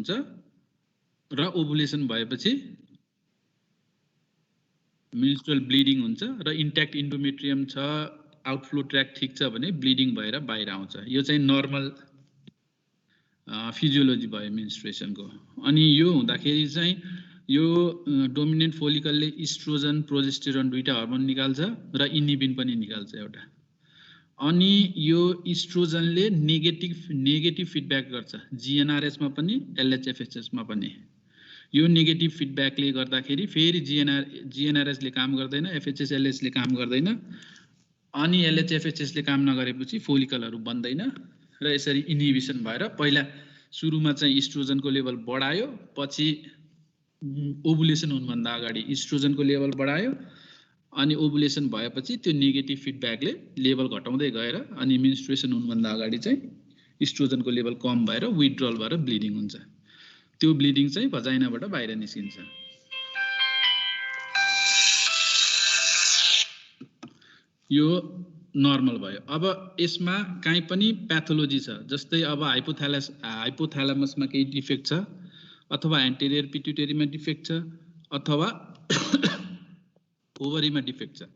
हुन्छ र ओभुलेसन भएपछि मेन्स्ट्रुअल ब्लिडिङ हुन्छ र इन्ट्याक्ट इन्डोमेट्रियम छ आउटफ्लो ट्र्याक ठिक छ भने ब्लिडिङ भएर बाहिर आउँछ यो चाहिँ नर्मल फिजियोलोजी भयो मेन्स्ट्रुएसनको अनि यो हुँदाखेरि चाहिँ यो डोमिनेन्ट फोलिकलले इस्ट्रोजन प्रोजेस्टेरोन दुईटा हर्मोन निकाल्छ र इनिबिन पनि निकाल्छ एउटा अनि यो इस्ट्रोजनले नेगेटिभ फिडब्याक गर्छ जिएनआरएस मा पनि एलएचएफएचएस मा पनि यो नेगेटिभ फिडब्याकले गर्दाखेरि फेरि जिएनआरएस ले काम गर्दैन एफएचएस ले काम गर्दैन अनि एलएचएफएचएस ले काम नगरेपछि फोलिकलहरु बन्दैन र यसरी इन्हिबिसन भएर पहिला सुरुमा चाहिँ इस्ट्रोजनको लेभल बढायो पछि ओभुलेसन हुनुभन्दा अगाडि इस्ट्रोजनको लेभल बढायो अनि ओभुलेसन भएपछि त्यो नेगेटिभ फिडब्याकले लेभल घटाउँदै गएर अनि मेन्स्ट्रुएसन हुनुभन्दा अगाडि चाहिँ इस्ट्रोजनको लेभल कम भएर विथड्रल भएर ब्लिडिङ हुन्छ त्यो ब्लिडिङ चाहिँ भजाइनाबाट बाहिर निस्किन्छ यो नर्मल भयो अब यसमा काहीँ पनि प्याथोलोजी छ जस्तै अब हाइपोथ्यालमसमा केही डिफेक्ट छ अथवा एन्टेरियर पिट्युटरीमा डिफेक्ट छ अथवा ओभरीमा डिफेक्ट छ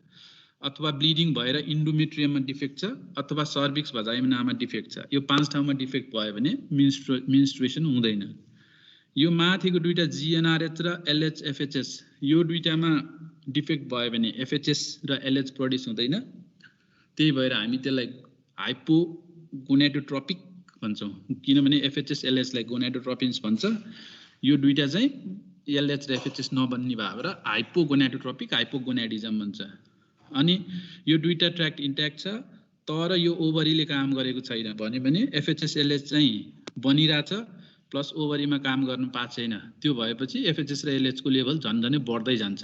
अथवा ब्लिडिङ भएर इन्डोमेट्रियममा डिफेक्ट छ अथवा सर्भिक्स भजाइनामा डिफेक्ट छ यो 5 ठाउँमा डिफेक्ट भयो भने मेन्स्ट्रुएसन हुँदैन यो माथिको दुईटा जिएनआरएच र एलएचएफएचएस यो दुईटामा डिफेक्ट भयो भने एफएचएस र एलएच प्रोड्युस हुँदैन त्यही भएर हामी त्यसलाई हाइपोगोनाडोट्रोपिक भन्छौं किनभने एफएचएस एलएच लाई गोनाडोट्रोपिन्स भन्छ यो दुईटा चाहिँ एलएच र एफएचएस नबन्ने भएर हाइपोगोनाडोट्रोपिक हाइपोगोनाडिजम भन्छ अनि यो दुईटा ट्र्याक्ट इन्ट्याक्ट छ तर यो ओभरीले काम गरेको छैन भने एफएचएस एलएच चाहिँ बनिराछ प्लस ओभरीमा काम गर्न पाएको छैन त्यो भएपछि एफएचएस र एलएच को लेभल झन्झनै बढ्दै जान्छ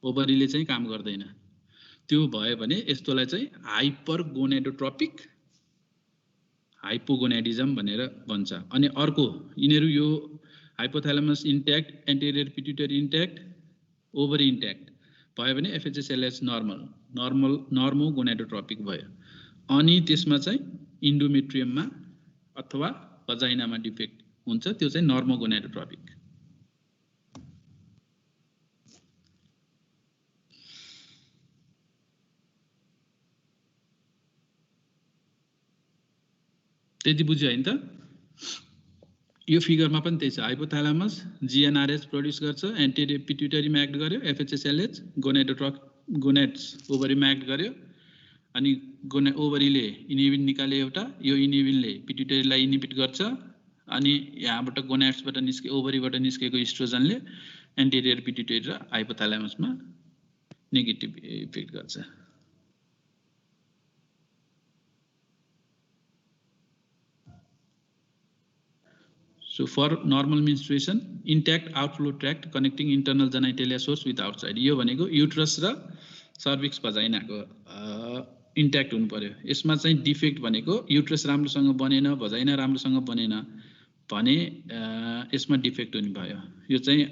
ओभरीले चाहिँ काम गर्दैन त्यो भयो भने यस्तोलाई चाहिँ हाइपरगोनाडोट्रोपिक हाइपोगोनाडिजम भनेर भन्छ अनि अर्को यिनीहरु यो hypothalamus intact anterior pituitary intact ovary intact भयो भने एफएचएस एलएच नर्मो गोनाडोट्रोपिक भयो अनि त्यसमा चाहिँ इन्डोमेट्रियममा अथवा भजाइनामा डिफेक्ट हुन्छ त्यो चाहिँ नर्मो गोनाडोट्रोपिक त्यति बुझ्यो हैन त यो फिगरमा पनि त्यही छ हाइपोथ्यालमस जिएनआरएच प्रोड्युस गर्छ एन्टेरियर पिट्युटरीमा एक्ट गर्यो एफएचएस एलएच गोनाड्स ओभरीमा एक्ट गर्यो अनि ओभरीले इनिबिन निकाल्यो एउटा यो इनिबिनले पिट्युटरीलाई इनिबिट गर्छ अनि यहाँबाट गोनाड्सबाट ओभरीबाट निस्केको इस्ट्रोजनले एन्टेरियर पिट्युटरी र हाइपोथ्यालमसमा नेगेटिभ इफेक्ट गर्छ So for normal menstruation, intact outflow tract connecting internal genitalia source with outside. यो भनेको युट्रस र सर्भिक्स भजाइनाको इन्ट्याक्ट हुनु पर्यो यसमा चाहिँ डिफेक्ट भनेको युट्रस राम्रोसँग बनेन भजाइना राम्रोसँग बनेन भने यसमा डिफेक्ट हुने भयो यो चाहिँ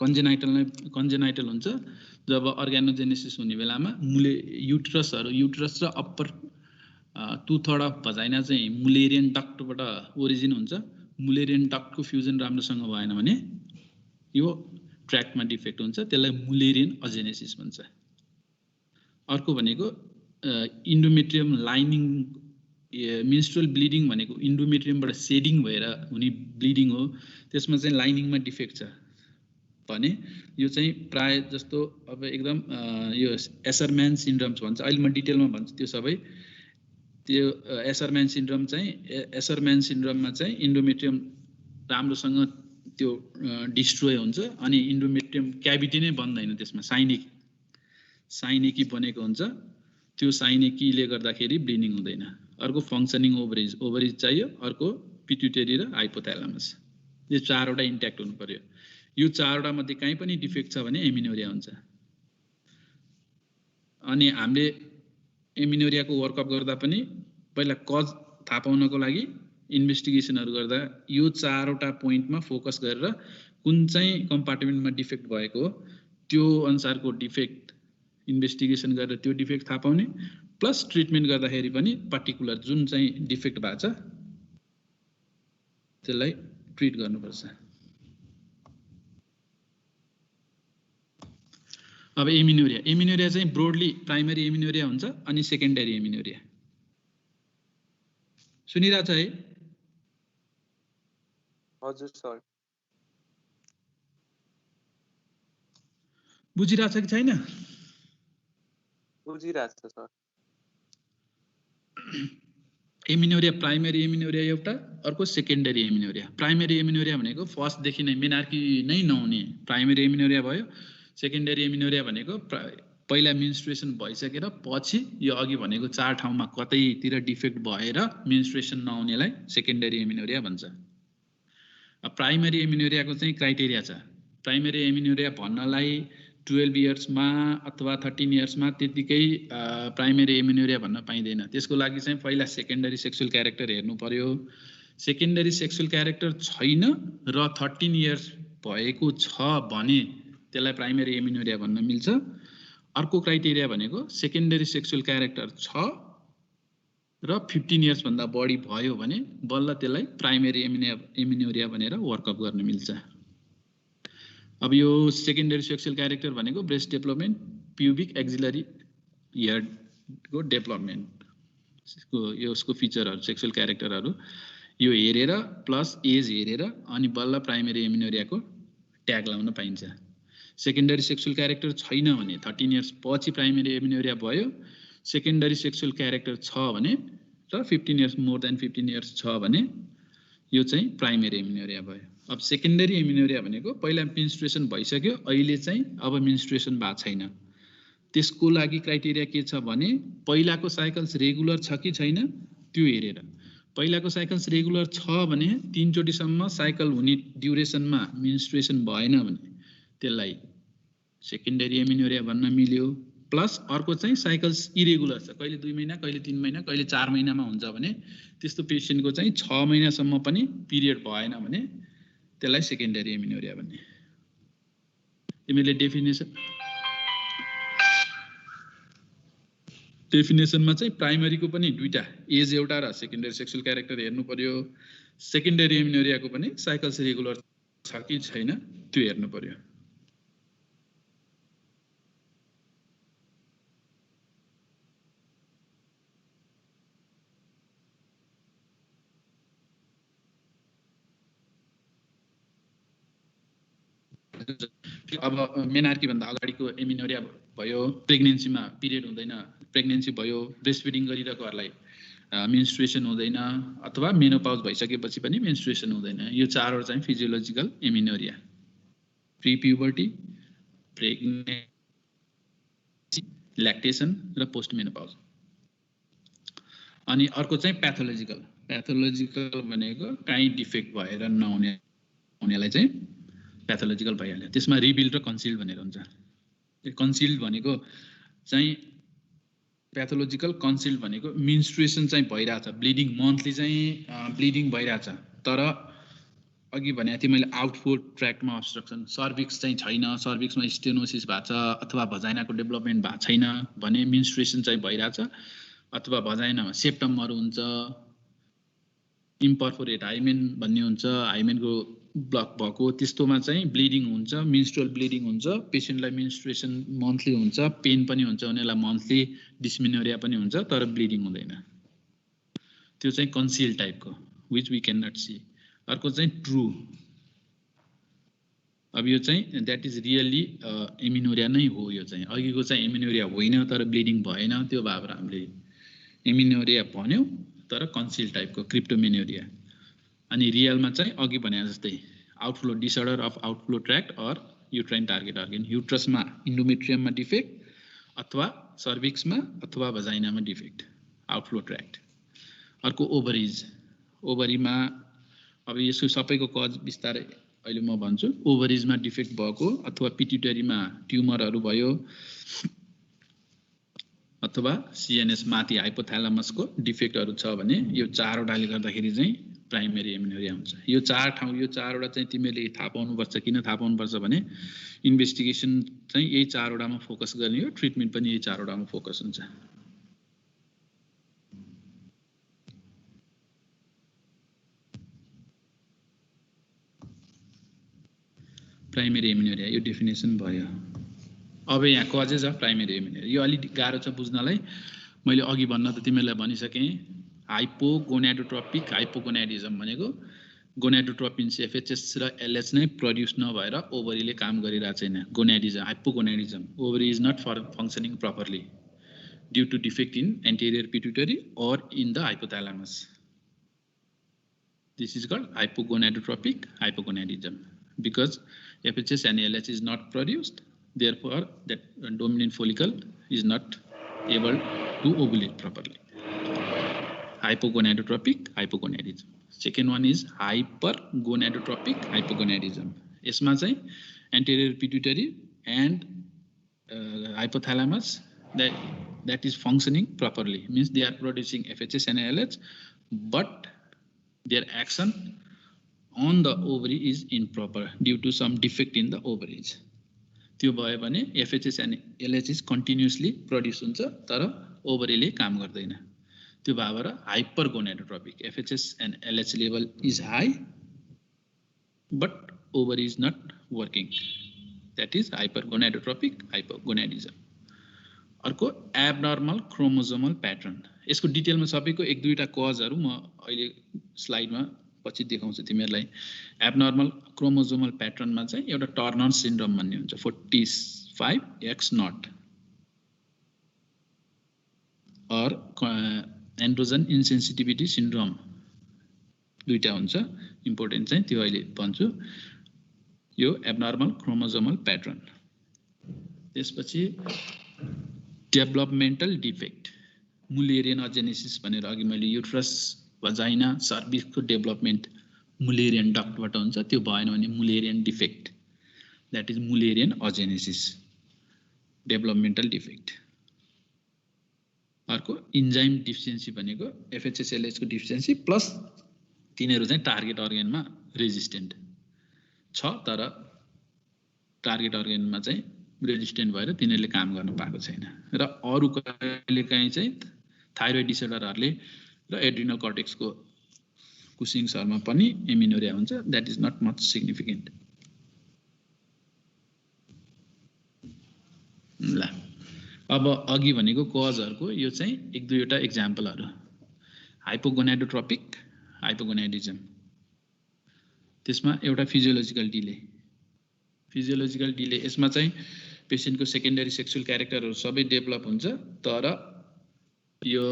कन्जेनाइटल हुन्छ जब अर्गानोजेनेसिस हुने बेलामा युट्रस र अप्पर 2/3 अफ भजाइना चाहिँ मुलेरियन डक्टबाट ओरिजिन हुन्छ मुलेरियन डक्टको फ्युजन राम्रोसँग भएन भने यो ट्र्याक्टमा डिफेक्ट हुन्छ त्यसलाई मुलेरियन अजेनेसिस भन्छ अर्को भनेको इन्डोमेट्रियम लाइनिङ मेन्स्ट्रुअल ब्लिडिङ भनेको इन्डोमेट्रियमबाट सेडिङ भएर हुने ब्लिडिङ हो त्यसमा चाहिँ लाइनिङमा डिफेक्ट छ भने यो चाहिँ प्राय जस्तो अब एकदम यो एसरम्यान सिन्ड्रोम्स भन्छ अहिले म डिटेलमा भन्छु त्यो सबै त्यो एसरम्यान सिन्ड्रोममा चाहिँ इन्डोमेट्रियम राम्रोसँग त्यो डिस्ट्रोय हुन्छ अनि इन्डोमेट्रियम क्याभिटी नै बन्दैन त्यसमा साइनेकी बनेको हुन्छ त्यो साइनेकीले गर्दाखेरि ब्लिडिङ हुँदैन अर्को फङ्क्सनिङ ओभरिज चाहियो अर्को पिट्युटरी र हाइपोथ्यालमस यो चारवटा इन्ट्याक्ट हुनु पर्यो यो चारवटा मध्ये कहीँ पनि डिफेक्ट छ भने एमिनोरिया हुन्छ अनि हामीले एमिनोरियाको वर्कअप गर्दा पनि पहिला कज थाहा पाउनको लागि इन्भेस्टिगेसनहरु गर्दा यो चारवटा पोइन्टमा फोकस गरेर कुन चाहिँ कम्पार्टमेन्टमा डिफेक्ट भएको हो त्यो अनुसारको डिफेक्ट इन्भेस्टिगेसन गरेर त्यो डिफेक्ट थाहा पाउने प्लस ट्रिटमेन्ट गर्दाखेरि पनि पार्टिकुलर जुन चाहिँ डिफेक्ट भएको छ त्यसलाई ट्रिट गर्नुपर्छ। अब एमिनोरिया चाहिँ ब्रोडली प्राइमरी एमिनोरिया हुन्छ अनि सेकेन्डरी एमिनोरिया। सुनिरहेछ है? हजुर सर। बुझिरहेछ कि छैन? बुझिरहेछ सर। एमिनोरिया प्राइमरी एमिनोरिया एउटा, अर्को सेकेन्डरी एमिनोरिया। प्राइमरी एमिनोरिया भनेको फर्स्टदेखि नै मेनार्की नै नहुने प्राइमरी एमिनोरिया भयो। सेकेन्डरी एमिनोरिया भनेको पहिला मेन्स्ट्रुएसन भइसकेर पछि यो अघि भनेको 4 ठाउँमा कतैतिर डिफेक्ट भएर मेन्स्ट्रुएसन नहुनेलाई सेकेन्डरी एमिनोरिया भन्छ। प्राइमरी एमिनोरियाको चाहिँ क्राइटेरिया छ। प्राइमरी एमिनोरिया भन्नलाई 12 इयर्समा अथवा 13 इयर्समा त्यतिकै प्राइमरी एमिनोरिया भन्न पाइँदैन। त्यसको लागि चाहिँ पहिला सेकेन्डरी सेक्सुअल क्यारेक्टर हेर्नु पर्यो। सेकेन्डरी सेक्सुअल क्यारेक्टर छैन र 13 इयर्स भएको छ भने त्यसलाई प्राइमरी एमिनोरिया भन्न मिल्छ। अर्को क्राइटेरिया भनेको सेकेन्डरी सेक्सुअल क्यारेक्टर छ र 15 इयर्स भन्दा बढी भयो भने बल्ल त्यसलाई प्राइमरी एमिनोरिया भनेर वर्कअप गर्न मिल्छ। अब यो सेकेन्डरी सेक्सुअल क्यारेक्टर भनेको ब्रेस्ट डेभलपमेन्ट, प्युबिक एक्जिलरी हेयरको डेभलपमेन्ट, यसको फिचरहरू, सेक्सुअल क्यारेक्टरहरू यो हेरेर प्लस एज हेरेर अनि बल्ल प्राइमरी एमिनोरियाको ट्याग लाउन पाइन्छ। सेकेन्डरी सेक्सुअल क्यारेक्टर छैन भने 13 इयर्स पछि प्राइमरी एमिनोरिया भयो। सेकेन्डरी सेक्सुअल क्यारेक्टर छ भने र 15 इयर्स मोर देन 15 इयर्स छ भने यो चाहिँ प्राइमरी एमिनोरिया भयो। अब सेकेन्डरी एमिनोरिया भनेको पहिला मेन्स्ट्रुएसन भइसक्यो, अहिले चाहिँ अब मेन्स्ट्रुएसन भएको छैन। त्यसको लागि क्राइटेरिया के छ भने पहिलाको साइकल्स रेगुलर छ कि छैन त्यो हेरेर। पहिलाको साइकल्स रेगुलर छ भने 3 चोटिसम्म साइकल हुने ड्युरेसनमा मेन्स्ट्रुएसन भएन भने त्यसलाई सेकेन्डरी एमिनोरिया भन्न मिल्यो। प्लस अर्को चाहिँ साइकल्स इरेगुलर छ, कहिले 2 महिना, कहिले 3 महिना, कहिले 4 महिनामा हुन्छ भने त्यस्तो पेसेन्टको चाहिँ 6 महिनासम्म पनि पिरियड भएन भने त्यसलाई सेकेन्डरी एमिनोरिया भन्ने। तिमीले डेफिनेसनमा चाहिँ प्राइमरीको पनि दुईटा एज एउटा र सेकेन्डरी सेक्सुअल क्यारेक्टर हेर्नु पर्यो। सेकेन्डरी एमिनोरियाको पनि साइकल्स रेगुलर छ कि छैन त्यो हेर्नु पर्यो। अब मेनार्की भन्दा अगाडिको एमिनोरिया भयो, प्रेग्नेन्सीमा पिरियड हुँदैन, प्रेग्नेन्सी भयो, ब्रेस्ट फिडिङ गरिरहेकोहरूलाई मेन्स्ट्रुएसन हुँदैन, अथवा मेनोपाउज भइसकेपछि पनि मेन्स्ट्रुएसन हुँदैन। यो चारवटा चाहिँ physiological amenorrhoea. Pre puberty, pregnancy, lactation र पोस्ट मेनोपाउज। अनि अर्को चाहिँ प्याथोलोजिकल। प्याथोलोजिकल भनेको काहीँ डिफेक्ट भएर नहुनेलाई चाहिँ प्याथोलोजिकल भइहाल्यो। त्यसमा रिबिल्ड र कन्सिल्ड भनेर हुन्छ। कन्सिल्ड भनेको चाहिँ प्याथोलोजिकल, कन्सिल्ड भनेको मेन्स्ट्रुएसन चाहिँ भइरहेछ, ब्लिडिङ मन्थली चाहिँ ब्लिडिङ भइरहेछ, तर अघि भनेको थिएँ मैले आउटफ्लो ट्र्याक्टमा अब्स्ट्रक्सन, सर्भिक्स चाहिँ छैन, सर्भिक्समा स्टेनोसिस भएको छ अथवा भजाइनाको डेभलपमेन्ट भएको छैन भने मेन्स्ट्रुएसन चाहिँ भइरहेछ, अथवा भजाइनामा सेप्टमहरू हुन्छ, इम्पर्फोरेट हाइमेन भन्ने हुन्छ, हाइमेनको ब्लक भएको, त्यस्तोमा चाहिँ ब्लिडिङ हुन्छ, मेन्स्ट्रुअल ब्लिडिङ हुन्छ, पेसेन्टलाई मेन्स्ट्रुएसन मन्थली हुन्छ, पेन पनि हुन्छ उनीहरूलाई मन्थली, डिस्मेनोरिया पनि हुन्छ, तर ब्लिडिङ हुँदैन। त्यो चाहिँ कन्सिल टाइपको, which we can not see. अर्को चाहिँ ट्रु। अब यो चाहिँ द्याट इज रियल्ली एमिनोरिया नै हो। यो चाहिँ अघिको चाहिँ एमिनोरिया होइन तर ब्लिडिङ भएन, त्यो भएर हामीले एमिनोरिया भन्यौँ तर कन्सिल टाइपको क्रिप्टोमेनोरिया। अनि रियलमा चाहिँ अघि भने जस्तै outflow disorder of outflow tract or uterine target organ, युट्रसमा इन्डोमेट्रियममा डिफेक्ट अथवा सर्भिक्समा अथवा भजाइनामा डिफेक्ट, आउटफ्लो ट्र्याक्ट। अर्को ओभरिज। ओभरीमा अब यसो सबैको कज बिस्तारै अहिले म भन्छु। ओभरिजमा डिफेक्ट भएको अथवा पिट्युटरीमा ट्युमरहरू भयो अथवा सिएनएस माथि हाइपोथ्यालामसको डिफेक्टहरू छ भने यो चारवटाले गर्दाखेरि चाहिँ प्राइमेरी एमिनोरिया हुन्छ। यो चारवटा चाहिँ तिमीले थाहा पाउनुपर्छ। किन थाहा पाउनुपर्छ भने इन्भेस्टिगेसन चाहिँ यही चारवटामा फोकस गर्ने हो, ट्रिटमेन्ट पनि यही चारवटामा फोकस हुन्छ। प्राइमेरी एमिनोरिया यो डेफिनेसन भयो। अब यहाँ कजेज अफ प्राइमेरी एमिनोरिया यो अलिक गाह्रो छ बुझ्नलाई। मैले अघि भन्न त तिमीहरूलाई भनिसकेँ, हाइपोगोनाडोट्रोपिक हाइपोगोनाडिजम भनेको गोनाडोट्रोपिन्स एफएचएस र एलएच नै प्रड्युस नभएर ओभरीले काम गरिरहेको छैन। Gonadism hypogonadism, ovary is not functioning properly due to defect in anterior pituitary or in the hypothalamus. This is called hypogonadotropic hypogonadism because FHS and LH is not produced, therefore that dominant follicle is not able to ovulate properly. Hypogonadotropic hypogonadism. Second one is hypergonadotropic hypogonadism. यसमा चाहिँ anterior pituitary and hypothalamus that is functioning properly, means they are producing FHS and LH, but their action on the ovary is improper due to some defect in the ovaries. त्यो भयो भने FHS and LH is continuously produce हुन्छ तर ओभरीले काम गर्दैन। त्यो भएर hypergonadotropic, FHS and LH level is high but ovary is not working, that is hypergonadotropic hypogonadism. अर्को एब्नर्मल क्रोमोजोमल प्याटर्न। यसको डिटेलमा सबैको एक दुईटा कजहरू म अहिले स्लाइडमा पछि देखाउँछु तिमीहरूलाई। एब्नर्मल क्रोमोजोमल प्याटर्नमा चाहिँ एउटा टर्नर सिन्ड्रोम भन्ने हुन्छ 45X0 और एन्ड्रोजन इन्सेन्सिटिभिटी सिन्ड्रोम दुईटा हुन्छ। इम्पोर्टेन्ट चाहिँ त्यो अहिले भन्छु। यो एब्नर्मल क्रोमोजोमल प्याटर्न। त्यसपछि डेभलपमेन्टल डिफेक्ट, मुलेरियन अजेनेसिस भनेर अघि मैले युट्रस भजाइना सर्भिसको डेभलपमेन्ट मुलेरियन डक्टबाट हुन्छ, त्यो भएन भने mullerian defect, that is mullerian agenesis developmental defect. अर्को इन्जाइम डिफिसियन्सी भनेको एफएचएसएलएच को डिफिसियन्सी प्लस तिनीहरू चाहिँ टार्गेट अर्गनमा रेजिस्टेन्ट छ तर टार्गेट अर्गनमा चाहिँ रेजिस्टेन्ट भएर तिनीहरूले काम गर्न पाएको छैन। र अरू कहिलेकाहीँ चाहिँ थाइरोइड डिसअर्डरहरूले र एड्रिनल कर्टेक्सको कुसिङ्सहरूमा पनि एमिनोरिया हुन्छ, that is not much significant. ल अब अघि भनेको कजहरूको यो चाहिँ एक दुईवटा एक्जाम्पलहरू। हाइपोगोनाडोट्रोपिक हाइपोगोनाडिजम, त्यसमा एउटा फिजियोलोजिकल डिले। फिजियोलोजिकल डिले यसमा चाहिँ पेसेन्टको सेकेन्डरी सेक्सुअल क्यारेक्टरहरू सबै डेभलप हुन्छ तर यो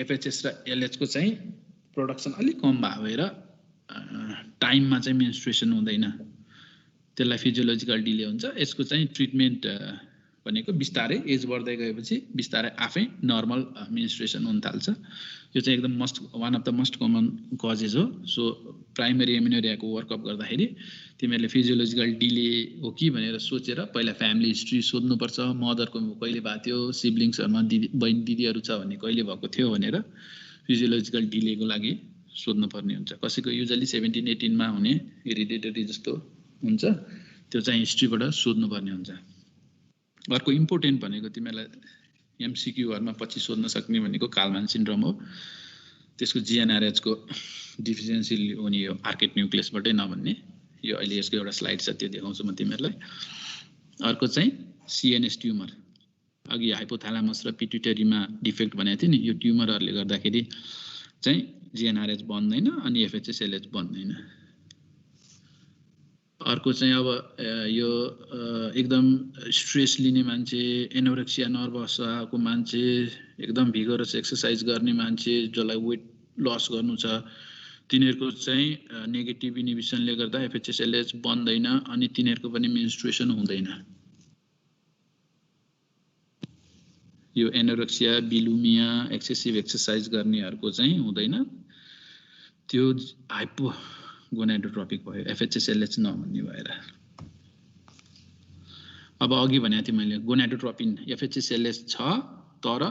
एफएचएस र एलएच को चाहिँ प्रोडक्सन अलिक कम भएर टाइममा चाहिँ मेन्स्ट्रुएसन हुँदैन, त्यसलाई फिजियोलोजिकल डिले हुन्छ। यसको चाहिँ ट्रिटमेन्ट भनेको बिस्तारै एज बढ्दै गएपछि बिस्तारै आफै नर्मल मेन्स्ट्रुएसन हुन थाल्छ। यो चाहिँ एकदम one of the most common causes हो। सो प्राइमरी एमिनोरियाको वर्कअप गर्दाखेरि तिमीहरूले फिजियोलोजिकल डिले हो कि भनेर सोचेर पहिला फ्यामिली हिस्ट्री सोध्नुपर्छ। मदरको कहिले भएको थियो, सिब्लिङ्सहरूमा बहिनी दिदीहरू छ भने कहिले भएको थियो भनेर फिजियोलोजिकल डिलेको लागि सोध्नुपर्ने हुन्छ। कसैको युजली 17-18 मा हुने हेरिडिटरी जस्तो हुन्छ, त्यो चाहिँ हिस्ट्रीबाट सोध्नुपर्ने हुन्छ। अर्को इम्पोर्टेन्ट भनेको तिमीहरूलाई एमसिक्यूहरूमा पछि सोध्न सक्ने भनेको कालमान सिन्ड्रोम हो। त्यसको जिएनआरएच को डिफिसियन्सी हुने यो आर्केट न्युक्लियसबाटै नभन्ने, यो अहिले यसको एउटा स्लाइड छ त्यो देखाउँछु म तिमीहरूलाई। अर्को चाहिँ सिएनएस ट्युमर, अघि हाइपोथालामस र पिट्युटरीमा डिफेक्ट भनेको थियो नि, यो ट्युमरहरूले गर्दाखेरि चाहिँ जिएनआरएच बन्दैन अनि एफएचएसएलएच बन्दैन। अर्को चाहिँ अब यो एकदम स्ट्रेस लिने मान्छे, एनोरेक्सिया नर्भसको मान्छे, एकदम भिगरस एक्सर्साइज गर्ने मान्छे जसलाई वेट लस गर्नु छ, तिनीहरूको चाहिँ नेगेटिभ इन्हिबिसनले गर्दा एफएचएसएलएच बन्दैन अनि तिनीहरूको पनि मेन्स्ट्रुएसन हुँदैन। यो एनोरेक्सिया, बिलुमिया, एक्सेसिभ एक्सर्साइज गर्नेहरूको चाहिँ हुँदैन, त्यो हाइपोगोनाडोट्रोपिक भयो, एफएचएसएलएच नभन्ने भएर। अब अघि भनेको थिएँ मैले गोनाडोट्रोपिन एफएचएसएलएच छ तर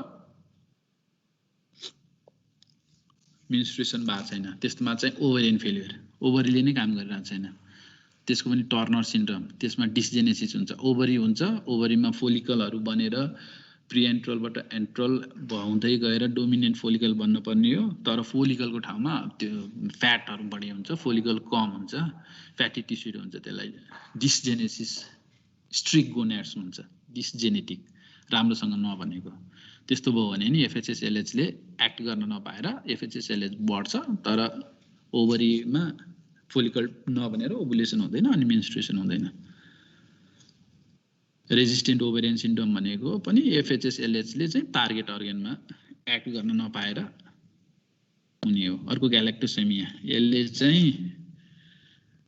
मेन्स्ट्रुएसन भएको छैन, त्यसमा चाहिँ ओभरियन फेलियर, ओभरीले नै काम गरिरहेको छैन। त्यसको पनि टर्नर सिन्ड्रोम, त्यसमा डिसजेनेसिस हुन्छ, ओभरी हुन्छ, ओभरीमा फोलिकलहरू बनेर प्री एन्ट्रलबाट एन्ट्रल हुँदै गएर डोमिनेन्ट फोलिकल बन्न पर्ने हो। तर फोलिकलको ठाउँमा त्यो फ्याटहरू बढी हुन्छ, फोलिकल कम हुन्छ, फ्याटी टिस्युहरू हुन्छ, त्यसलाई डिसजेनेसिस स्ट्रिक गोन्याड्स हुन्छ, डिसजेनेटिक राम्रोसँग नबनेको। त्यस्तो भयो भने नि एफएचएसएलएचले एक्ट गर्न नपाएर एफएचएसएलएच बढ्छ, तर ओभरीमा फोलिकल नबनेर ओभुलेसन हुँदैन अनि मेन्स्ट्रुएसन हुँदैन। रेजिस्टेन्ट ओभेरियन सिन्ड्रोम भनेको पनि एफएचएसएलएचले चाहिँ टार्गेट अर्गनमा एक्ट गर्न नपाएर हुने हो। अर्को ग्यालेक्टोसेमिया, यसले चाहिँ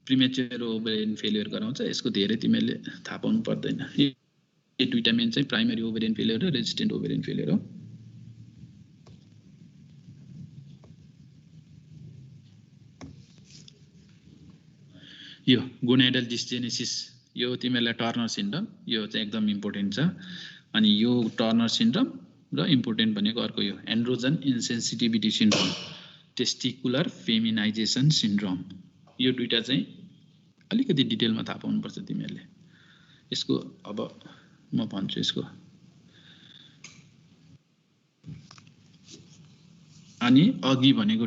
प्रिमेच्योर ओभेरियन फेलियर गराउँछ। यसको धेरै तिमीहरूले थाहा पाउनु पर्दैन। यो दुईटा मेन चाहिँ प्राइमरी ओभेरियन फेलियर र रेजिस्टेन्ट ओभेरियन फेलियर हो। यो गोनाइडल डिसजेनेसिस, यो तिमीहरूलाई टर्नर सिन्ड्रोम, यो चाहिँ एकदम इम्पोर्टेन्ट छ। अनि यो टर्नर सिन्ड्रोम र इम्पोर्टेन्ट भनेको अर्को यो androgen insensitivity syndrome, testicular फेमिनाइजेसन syndrome. यो दुईटा चाहिँ अलिकति डिटेलमा थाहा पाउनुपर्छ तिमीहरूले। यसको अब म भन्छु यसको। अनि अघि भनेको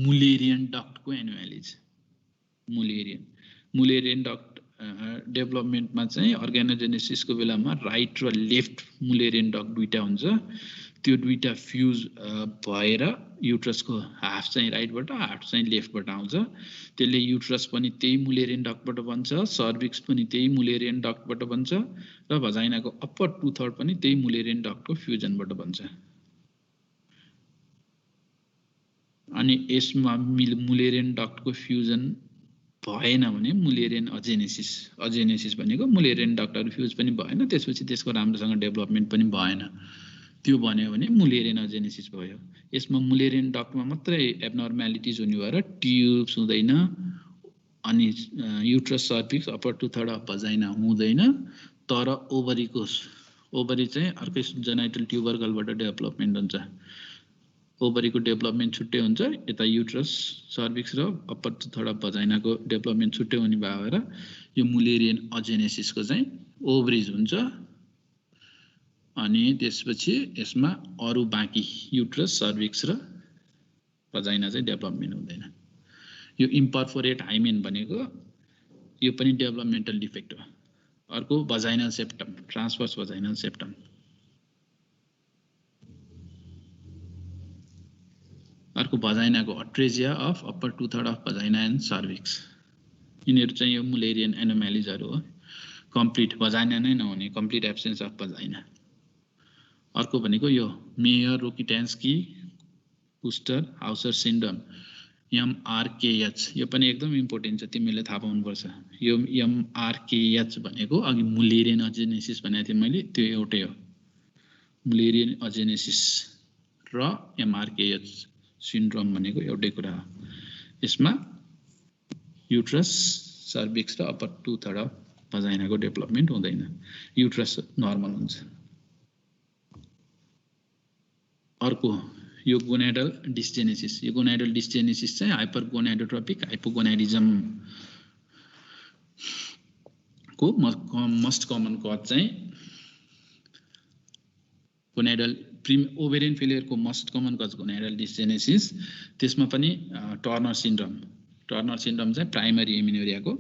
मुलेरियन डक्टको एनुअलिज, मुलेरियन डक्ट डेभलपमेन्टमा चाहिँ अर्गानोजेनेसिसको बेलामा राइट र लेफ्ट मुलेरियन डक्ट दुईटा हुन्छ। त्यो दुईटा फ्युज भएर युट्रसको हाफ चाहिँ राइटबाट हाफ चाहिँ लेफ्टबाट आउँछ। त्यसले युट्रस पनि त्यही मुलेरियन डक्टबाट बन्छ, सर्भिक्स पनि त्यही मुलेरियन डक्टबाट बन्छ र भजाइनाको अप्पर 2/3 पनि त्यही मुलेरियन डक्टको फ्युजनबाट बन्छ। अनि यसमा मुलेरियन डक्टको फ्युजन भएन भने मुलेरियन अजेनेसिस भनेको मुलेरियन डक्टहरू फ्युज पनि भएन, त्यसपछि त्यसको राम्रोसँग डेभलपमेन्ट पनि भएन। त्यो भन्यो भने मुलेरियन अजेनेसिस भयो। यसमा मुलेरियन डक्टमा मात्रै एब्नर्म्यालिटिज हुने भएर ट्युब्स हुँदैन, अनि युट्रस सर्भिक्स अप्पर 2/3 अफ भजाइना हुँदैन। तर ओभरी चाहिँ अर्कै जेनाइटल ट्युबरकलबाट डेभलपमेन्ट हुन्छ। ओभरीको डेभलपमेन्ट छुट्टै हुन्छ, यता युट्रस सर्भिक्स र अप्पर 2/3 अफ भजाइनाको डेभलपमेन्ट छुट्टै हुने भएर यो मुलेरियन अजेनेसिसको चाहिँ ओभरिज हुन्छ। अनि त्यसपछि यसमा अरू बाँकी युट्रस सर्भिक्स र भजाइना चाहिँ डेभलपमेन्ट हुँदैन। यो इम्परफोरेट हाइमेन भनेको यो पनि डेभलपमेन्टल डिफेक्ट हो। अर्को vaginal septum, transverse vaginal septum. अर्को भजाइनाको atresia of upper 2/3 of vagina and cervix. यिनीहरू चाहिँ यो मुलेरियन एनोम्यालिजहरू हो। कम्प्लिट भजाइना नै नहुने, कम्प्लिट एब्सेन्स अफ भजाइना। अर्को भनेको यो मेयर रोकिटान्स्की कुस्टर हाउसर सिन्ड्रोम, MRKH। यो पनि एकदम इम्पोर्टेन्ट छ, तिमीले थाहा पाउनुपर्छ। यो MRKH भनेको अघि मुलेरियन अजेनेसिस भनेको थिएँ मैले, त्यो एउटै हो। मुलेरियन अजेनेसिस र MRKH सिन्ड्रोम भनेको एउटै कुरा हो। यसमा युट्रस सर्भिक्स र अप्पर 2/3 अफ भजाइनाको डेभलपमेन्ट हुँदैन, युट्रस नर्मल हुन्छ। अर्को यो गोनाइडल डिसजेनेसिस। यो गोनाइडल डिसजेनेसिस चाहिँ हाइपरगोनाइडोट्रोपिक हाइपोगोनाइडिजम को मस्ट कमन कज चाहिँ गोनाइडल ओभेरियन फेलियरको most common cause gonadal dysgenesis. त्यसमा पनि टर्नर सिन्ड्रोम चाहिँ प्राइमरी एमिनोरियाको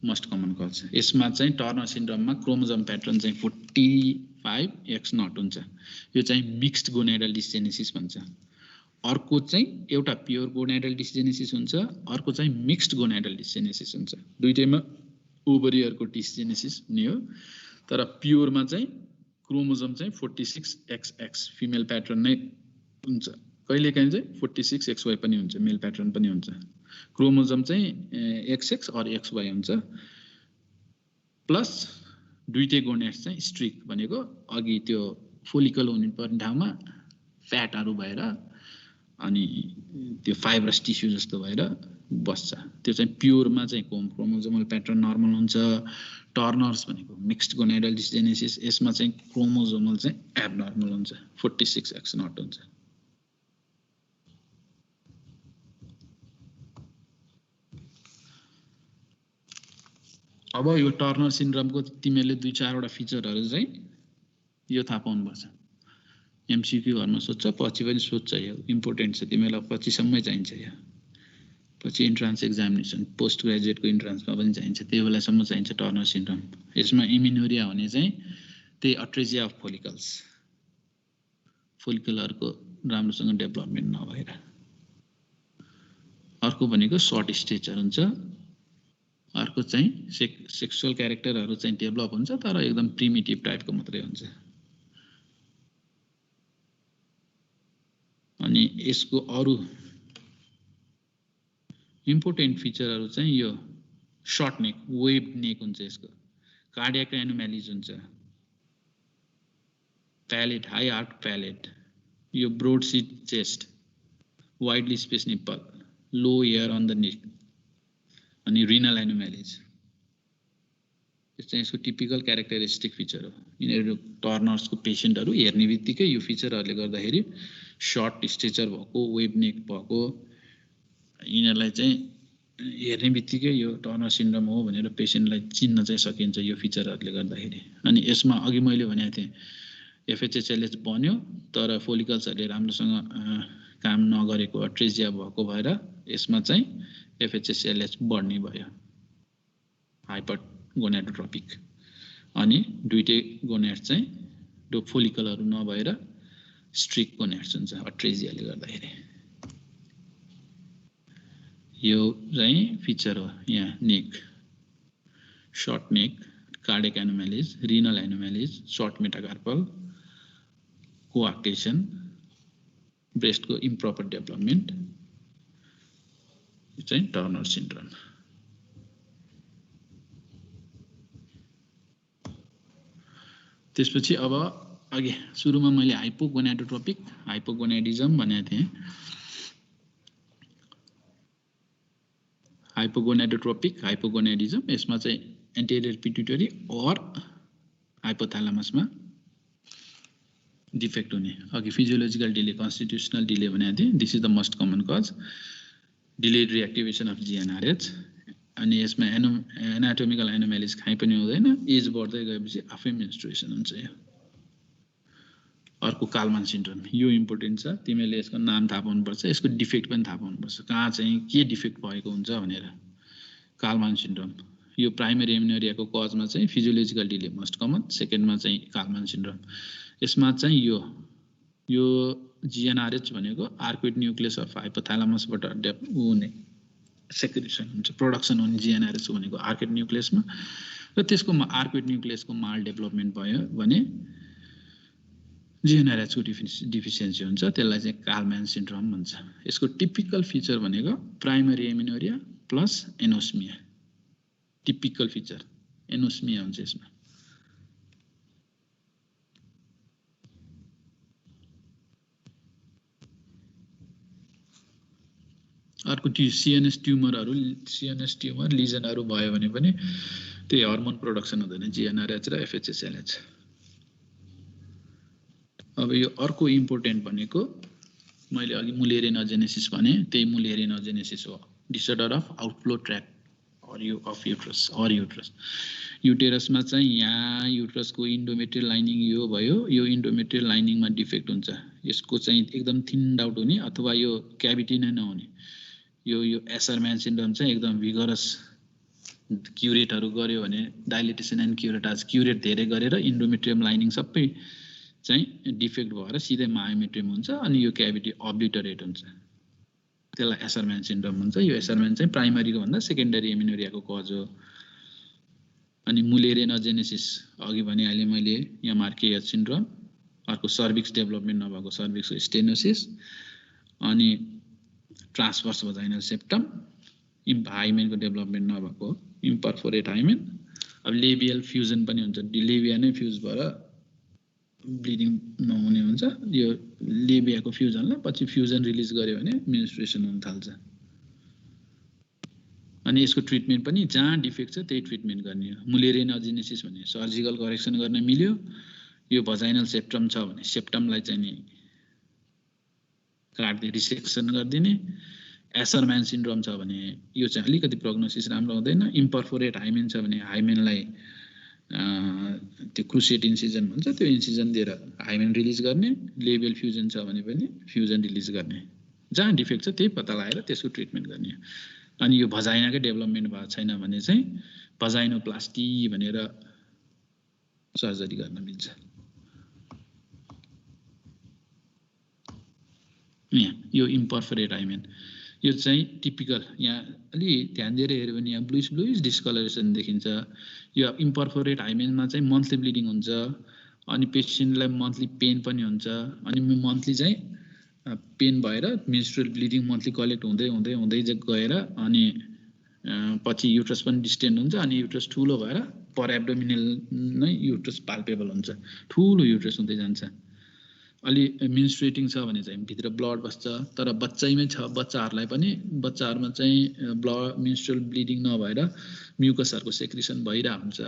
मस्ट कमन कज। यसमा चाहिँ टर्नर सिन्ड्रोममा क्रोमोजोम प्याटर्न चाहिँ 45X0 हुन्छ। यो चाहिँ मिक्स्ड गोनाइडल डिसजेनेसिस भन्छ। अर्को चाहिँ एउटा प्योर गोनाइडल डिसजेनेसिस हुन्छ, अर्को चाहिँ मिक्स्ड गोनाइडल डिसजेनेसिस हुन्छ। दुईटैमा ओभरीहरूको डिसजेनेसिस हुने हो। तर प्योरमा चाहिँ क्रोमोजोम चाहिँ 46XX फिमेल प्याटर्न नै हुन्छ। कहिलेकाहीँ चाहिँ 46XY पनि हुन्छ, मेल प्याटर्न पनि हुन्छ। क्रोमोजोम चाहिँ XX और XY हुन्छ। प्लस दुईटै गोनेड्स चाहिँ स्ट्रिक भनेको अघि त्यो फोलिकल हुने पर्ने ठाउँमा फ्याटहरू भएर अनि त्यो फाइब्रस टिस्यु जस्तो भएर बस्छ। त्यो चाहिँ प्योरमा चाहिँ क्रोमोजोमल प्याटर्न नर्मल हुन्छ। टर्नर्स भनेको मिक्स्ड गोनाइडल डिसजेनेसिस, यसमा चाहिँ क्रोमोजोमल चाहिँ एबनर्मल हुन्छ, 46X0 हुन्छ। अब यो टर्नर सिन्ड्रोमको तिमीहरूले 2-4 वटा फिचरहरू चाहिँ यो थाहा पाउनुपर्छ। एमसीक्यूहरुमा सोध्छ, पछि पनि सोध्छ, यो इम्पोर्टेन्ट छ, तिमीलाई पछिसम्मै चाहिन्छ यो। पछि इन्ट्रान्स एक्जामिनेसन पोस्ट ग्रेजुएटको इन्ट्रान्समा पनि चाहिन्छ, त्यो बेलासम्म चाहिन्छ टर्नर सिन्ड्रोम। यसमा एमिनोरिया हुने चाहिँ त्यही अट्रेजिया अफ फोलिकल्स, फोलिकलहरुको राम्रोसँग डेभलपमेन्ट नभएर। अर्को भनेको सर्ट स्टेचर हुन्छ, अर्को चाहिँ सेक्सुअल क्यारेक्टरहरु चाहिँ डेभलप हुन्छ तर एकदम प्रिमिटिभ टाइपको मात्रै हुन्छ। अनि यसको अरु इम्पोर्टेन्ट फिचरहरु चाहिँ यो सर्ट नेक, वेभ नेक हुन्छ यसको, कार्डियक एनोमलिज हुन्छ, प्यालेट, हाई आर्क प्यालेट, यो broad seat chest, widely space nipple, low hair on the neck, अनि रिनल एनोमलिज। यो चाहिँ यसको टिपिकल क्यारेक्टरिस्टिक फिचर हो। यिनीहरु टर्नर्सको पेशेन्टहरु हेर्ने बित्तिकै यो फिचरहरुले गर्दाखेरि सर्ट स्टेचर भएको, वेभ नेक भएको, यिनीहरुलाई चाहिँ हेर्ने बित्तिकै यो टर्नर सिन्ड्रोम हो भनेर पेशेन्टलाई चिन्न चाहिँ सकिन्छ यो फिचरहरुले गर्दाखेरि। अनि यसमा अघि मैले भनेको थिएँ एफएचएसएलएच बन्यो तर फोलिकल्सहरुले राम्रोसँग काम नगरेको, अट्रेजिया भएको भएर यसमा चाहिँ एफएचएसएलएच बढ्ने भयो, हाइपर गोनाडोट्रोपिक। अनि दुईटै गोनाड चाहिँ फोलिकलहरु नभएर स्ट्रिक गोनाड्स हुन्छ अट्रेजियाले गर्दाखेरि। यो चाहिँ फिचर हो यहाँ, neck, short neck, cardiac anomalies, renal anomalies, short metacarpal, coarctation, ब्रेस्टको इम्प्रोपर डेभलपमेन्ट, यो चाहिँ टर्नर सिन्ड्रोम। त्यसपछि अब अघि सुरुमा मैले हाइपोगोनाडोट्रोपिक, हाइपोगोनाडिजम भनेको थिएँ। हाइपोगोनाडोट्रोपिक, हाइपोगोनाडिजम, यसमा चाहिँ एन्टेरियर पिट्युटरी और हाइपोथालामसमा डिफेक्ट हुने। अघि फिजियोलोजिकल डिले, कन्स्टिट्युसनल डिले भनेको थिएँ, this is the most common cause, delayed reactivation of GnRH. अनि यसमा एनाटोमिकल एनोमलिज खाइ पनि हुँदैन, एज बढ्दै गएपछि आफै मेन्स्ट्रुएसन हुन्छ। यो अर्को कालमान सिन्ड्रोम, यो इम्पोर्टेन्ट छ, तिमीले यसको नाम थाहा पाउनुपर्छ, यसको डिफेक्ट पनि थाहा पाउनुपर्छ, कहाँ चाहिँ के डिफेक्ट भएको हुन्छ भनेर। कालमान सिन्ड्रोम यो प्राइमरी एमिनोरियाको कजमा चाहिँ फिजियोलोजिकल डिले मोस्ट कमन, सेकेन्डमा चाहिँ कालमान सिन्ड्रोम। यसमा चाहिँ यो जीएनआरएच भनेको आर्क्वेट न्युक्लियस अफ हाइपोथालामसबाट हुने सेक्रेसन हुन्छ, प्रोडक्सन हुने जीएनआरएच भनेको आर्क्वेट न्युक्लियसमा, र त्यसको आर्क्वेट न्युक्लियसको माल डेभलपमेन्ट भयो भने जीएनआरएच को डिफिसियन्सी हुन्छ, त्यसलाई चाहिँ कालमान सिन्ड्रोम भन्छ। यसको टिपिकल फिचर भनेको primary amenorrhoea plus anosmia, typical feature anosmia हुन्छ यसमा। अर्को सिएनएस ट्युमर लिजनहरु भयो भने पनि त्यही हर्मोन प्रोडक्सन हुँदैन, जीएनआरएच र एफएचएसएलएच। अब यो अर्को इम्पोर्टेन्ट भनेको मैले अघि मुलेरियन अजेनेसिस भने, त्यही मुलेरियन अजेनेसिस हो, disorder of outflow track of uterus. युटेरसमा चाहिँ यहाँ युट्रसको इन्डोमेट्रियल लाइनिङ यो भयो, यो इन्डोमेट्रियल लाइनिङमा डिफेक्ट हुन्छ, यसको चाहिँ एकदम थिन्ड आउट हुने अथवा यो क्याभिटी नै नहुने। यो एसरम्यान सिन्ड्रोम चाहिँ एकदम भिगरस क्युरेटहरु गर्यो भने, डाइलेटेसन एन्ड क्युरेटाज, क्युरेट धेरै गरेर इन्डोमेट्रियम लाइनिङ सबै चाहिँ डिफेक्ट भएर सिधै मायोमेट्रियम हुन्छ, अनि यो क्याभिटी अब्लिटरेट हुन्छ, त्यसलाई एसरम्यान सिन्ड्रोम हुन्छ। यो एसरम्यान चाहिँ प्राइमरीको भन्दा सेकेन्डरी एमिनोरियाको कज हो। अनि मुलेरियन अजेनेसिस अघि भनिहालेँ मैले, एमआरकेएच सिन्ड्रोम, अर्को सर्भिक्स डेभलपमेन्ट नभएको सर्भिक्सको स्टेनोसिस, अनि ट्रान्सभर्स भजाइनल सेप्टम, हाइमेनको डेभलपमेन्ट नभएको इम्परफोरेट हाइमेन। अब लेबियल फ्युजन पनि हुन्छ, लेबिया नै फ्युज भएर ब्लिडिङ नहुने हुन्छ, यो लेबियाको फ्युजनलाई पछि फ्युजन रिलिज गर्यो भने मेन्स्ट्रुएसन हुन थाल्छ। अनि यसको ट्रिटमेन्ट पनि जहाँ डिफेक्ट छ त्यही ट्रिटमेन्ट गर्ने हो। मुलेरियन अजेनेसिस भने सर्जिकल करेक्सन गर्न मिल्यो, यो भजाइनल सेप्टम छ भने सेप्टमलाई चाहिँ नि काट्दै रिसेक्सन गरिदिने। एसरम्यान सिन्ड्रोम छ भने यो चाहिँ अलिकति प्रोग्नोसिस राम्रो हुँदैन। इम्परफोरेट हाइमेन छ भने हाइमेनलाई त्यो क्रुसेट इन्सिजन भन्छ, त्यो इन्सिजन दिएर हाइमेन रिलिज गर्ने, लेबियल फ्युजन छ भने पनि फ्युजन रिलिज गर्ने, जहाँ डिफेक्ट छ त्यही पत्ता लगाएर त्यसको ट्रिटमेन्ट गर्ने। अनि यो भजाइनाकै डेभलपमेन्ट भएको छैन भने चाहिँ भजाइनोप्लास्टी भनेर सर्जरी गर्न मिल्छ। यहाँ यो इम्पर्फोरेट हाइमेन, यो चाहिँ टिपिकल, यहाँ अलि ध्यान दिएर हेऱ्यो भने यहाँ ब्लुइस डिस्कलरेसन देखिन्छ। यो इम्पर्फोरेट हाइमेनमा चाहिँ मन्थली ब्लिडिङ हुन्छ, अनि पेसेन्टलाई मन्थली पेन पनि हुन्छ, अनि मन्थली चाहिँ पेन भएर मेन्स्ट्रुअल ब्लिडिङ मन्थली कलेक्ट हुँदै हुँदै हुँदै गएर अनि पछि युट्रस पनि डिस्टेन्ड हुन्छ, अनि युट्रस ठुलो भएर पर एब्डोमिनल नै युट्रस पाल्पेबल हुन्छ, ठुलो युट्रस हुँदै जान्छ। अलि मेन्स्ट्रुएटिङ छ भने चाहिँ भित्र ब्लड बस्छ, तर बच्चैमै छ बच्चाहरूलाई पनि, बच्चाहरूमा चाहिँ ब्लड मेन्स्ट्रुअल ब्लिडिङ नभएर म्युकसहरूको सेक्रिसन भइरहेको हुन्छ।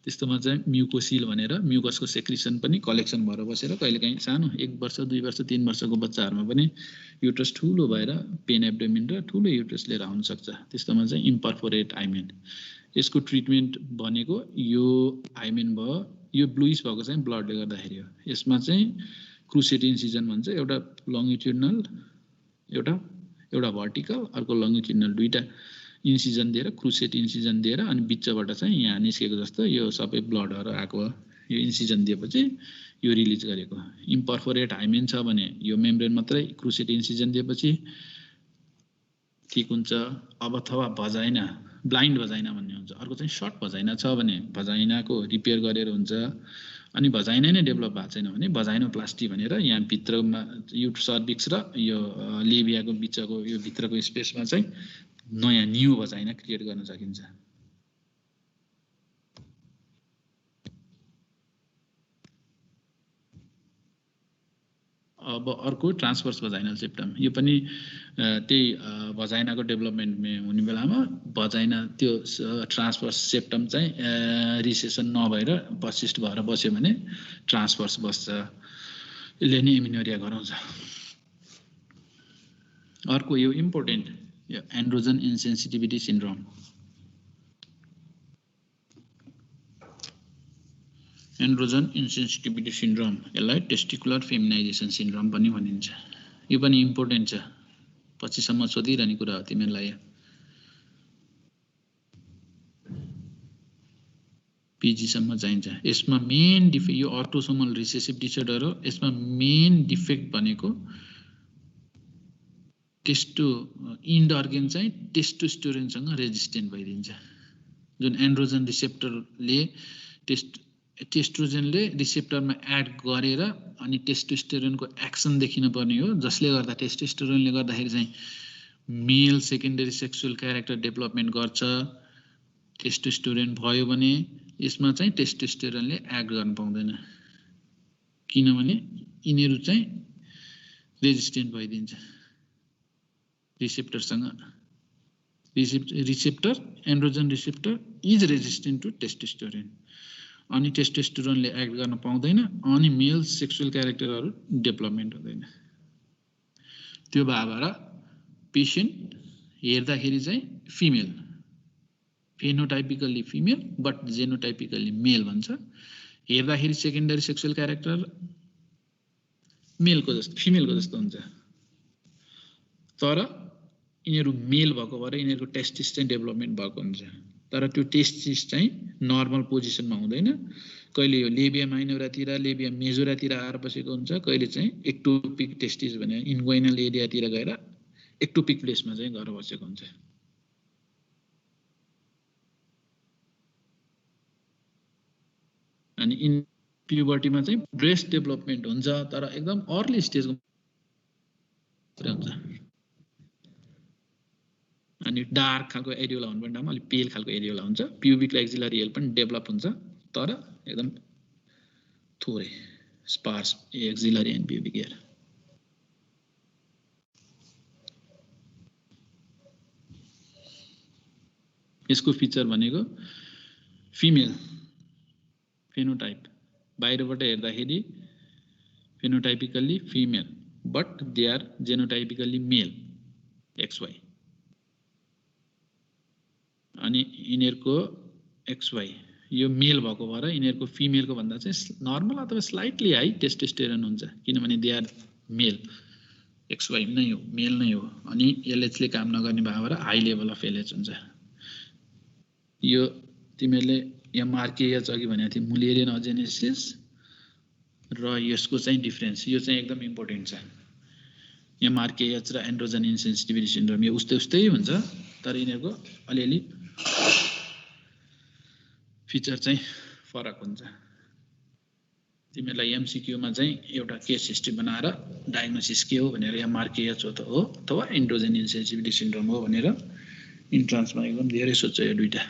त्यस्तोमा चाहिँ म्युकोसिल भनेर म्युकसको सेक्रिसन पनि कलेक्सन भएर बसेर कहिलेकाहीँ सानो 1 वर्ष 2 वर्ष 3 वर्षको बच्चाहरूमा पनि युट्रस ठुलो भएर पेन एब्डोमिन र ठुलो युट्रस लिएर आउन सक्छ। त्यस्तोमा चाहिँ इम्पर्फोरेट हाइमेन, यसको ट्रिटमेन्ट भनेको यो हाइमेन भयो, यो ब्लुइस भएको चाहिँ ब्लडले गर्दाखेरि हो। यसमा चाहिँ क्रुसेट इन्सिजन भन्छ, एउटा लङ्गिट्युडनल एउटा भर्टिकल, अर्को लङ्गिट्युडनल, दुईटा इन्सिजन दिएर क्रुसेट इन्सिजन दिएर अनि बिचबाट चाहिँ यहाँ निस्केको जस्तो यो सबै ब्लडहरू आएको, यो इन्सिजन दिएपछि यो रिलिज गरेको। इम्पर्फोरेट हाइमेन छ भने यो मेम्ब्रेन मात्रै, क्रुसेट इन्सिजन दिएपछि ठिक हुन्छ। अब अथवा भजाइना, ब्लाइन्ड भजाइना भन्ने हुन्छ, अर्को चाहिँ सर्ट भजाइना छ भने भजाइनाको रिपेयर गरेर हुन्छ। अनि भजाइना नै डेभलप भएको छैन भने भजाइनोप्लास्टी भनेर यहाँ भित्रमा सर्भिक्स र यो लेबियाको बिचको यो भित्रको स्पेसमा चाहिँ नयाँ न्यू भजाइना क्रिएट गर्न सकिन्छ। अब अर्को ट्रान्सभर्स भजाइनल सेप्टम, यो पनि त्यही भजाइनाको डेभलपमेन्टमा हुने बेलामा भजाइना त्यो ट्रान्सभर्स सेप्टम चाहिँ रिसेसन नभएर पर्सिस्ट भएर बस्यो भने ट्रान्सभर्स बस्छ, यसले नै एमिनोरिया गराउँछ। अर्को यो इम्पोर्टेन्ट, यो androgen insensitivity syndrome. Androgen insensitivity syndrome, यसलाई टेस्टिकुलर फेमिनाइजेसन सिन्ड्रोम पनि भनिन्छ। यो पनि इम्पोर्टेन्ट छ, पछिसम्म सोधिरहने कुरा हो तिमीहरूलाई। पिजीसम्म चाहिन्छ। यसमा मेन डिफेक्ट, यो अटोसोमल रिसेसिभ डिसअर्डर हो। यसमा मेन डिफेक्ट भनेको इन्ड अर्गेन चाहिँ टेस्टोस्टेरोनसँग रेजिस्टेन्ट भइदिन्छ। जुन एन्ड्रोजन रिसेप्टरले टेस्ट्रोजनले रिसेप्टरमा एड गरेर अनि टेस्टोस्टेरोनको एक्सन देखिन पर्ने हो, जसले गर्दा टेस्टोस्टेरोनले गर्दाखेरि चाहिँ मेल सेकेन्डरी सेक्सुअल क्यारेक्टर डेभलपमेन्ट गर्छ। टेस्टोस्टेरोन भयो भने यसमा चाहिँ टेस्टोस्टेरोनले एक्ट गर्न पाउँदैन, किनभने यिनीहरू चाहिँ रेजिस्टेन्ट भइदिन्छ रिसेप्टरसँग। Receptor androgen receptor is resistant to testosterone, अनि टेस्टोस्टेरोनले एक्ट गर्न पाउँदैन, अनि मेल सेक्सुअल क्यारेक्टरहरू डेभलपमेन्ट हुँदैन। त्यो भएर पेसेन्ट हेर्दाखेरि चाहिँ फिमेल, फेनोटाइपिकल्ली फिमेल बट जेनोटाइपिकल्ली मेल भन्छ। हेर्दाखेरि सेकेन्डरी सेक्सुअल क्यारेक्टर मेलको जस्तो, फिमेलको जस्तो हुन्छ, तर यिनीहरू मेल भएको भएर यिनीहरूको टेस्टिस चाहिँ डेभलपमेन्ट भएको हुन्छ। तर त्यो टेस्टिस चाहिँ नर्मल पोजिसनमा हुँदैन, कहिले यो लेबिया माइनोरातिर लेबिया मेजोरातिर आएर बसेको हुन्छ, कहिले चाहिँ एक्टोपिक टेस्टिस भने इन्गोइनल एरियातिर गएर एक्टोपिक प्लेसमा चाहिँ गएर बसेको हुन्छ। अनि इन प्युबर्टीमा चाहिँ ब्रेस्ट डेभलपमेन्ट हुन्छ, तर एकदम अर्ली स्टेजको हुन्छ। अनि डार्क खालको एरियोला हुनुपर्ने ठाउँमा अलिक पेल खालको एरियोला हुन्छ। प्युबिक एक्जिलरी हेल पनि डेभलप हुन्छ, तर एकदम थोरै sparse axillary and pubic hair. यसको फिचर भनेको फिमेल फेनोटाइप, बाहिरबाट हेर्दाखेरि phenotypically female but they are genotypically male XY। अनि यिनीहरूको XY यो मेल भएको भएर यिनीहरूको फिमेलको भन्दा चाहिँ नर्मल अथवा स्लाइटली हाई टेस्टोस्टेरोन हुन्छ किनभने दे आर मेल XY नै हो मेल नै हो अनि एलएचले काम नगर्ने भएर हाई लेभल अफ एलएच हुन्छ यो तिमीले एमआरकेएच अघि भनेको थियो मुलेरियन अजेनेसिस र यसको चाहिँ डिफरेन्स यो चाहिँ एकदम इम्पोर्टेन्ट छ एमआरकेएच र एन्ड्रोजन इन्सेन्सिटिभिटी सिन्ड्रोम यो उस्तै हुन्छ तर यिनीहरूको अलिअलि फिचर चाहिँ फरक हुन्छ तिमीलाई एमसीक्यूमा चाहिँ एउटा केस हिस्ट्री बनाएर डायग्नोसिस के हो भनेर एमआरकेएच हो अथवा एन्ड्रोजन इन्सेन्सिटिभिटी सिन्ड्रोम हो भनेर इन्ट्रान्समा एकदम धेरै सोध्छ यो दुईटा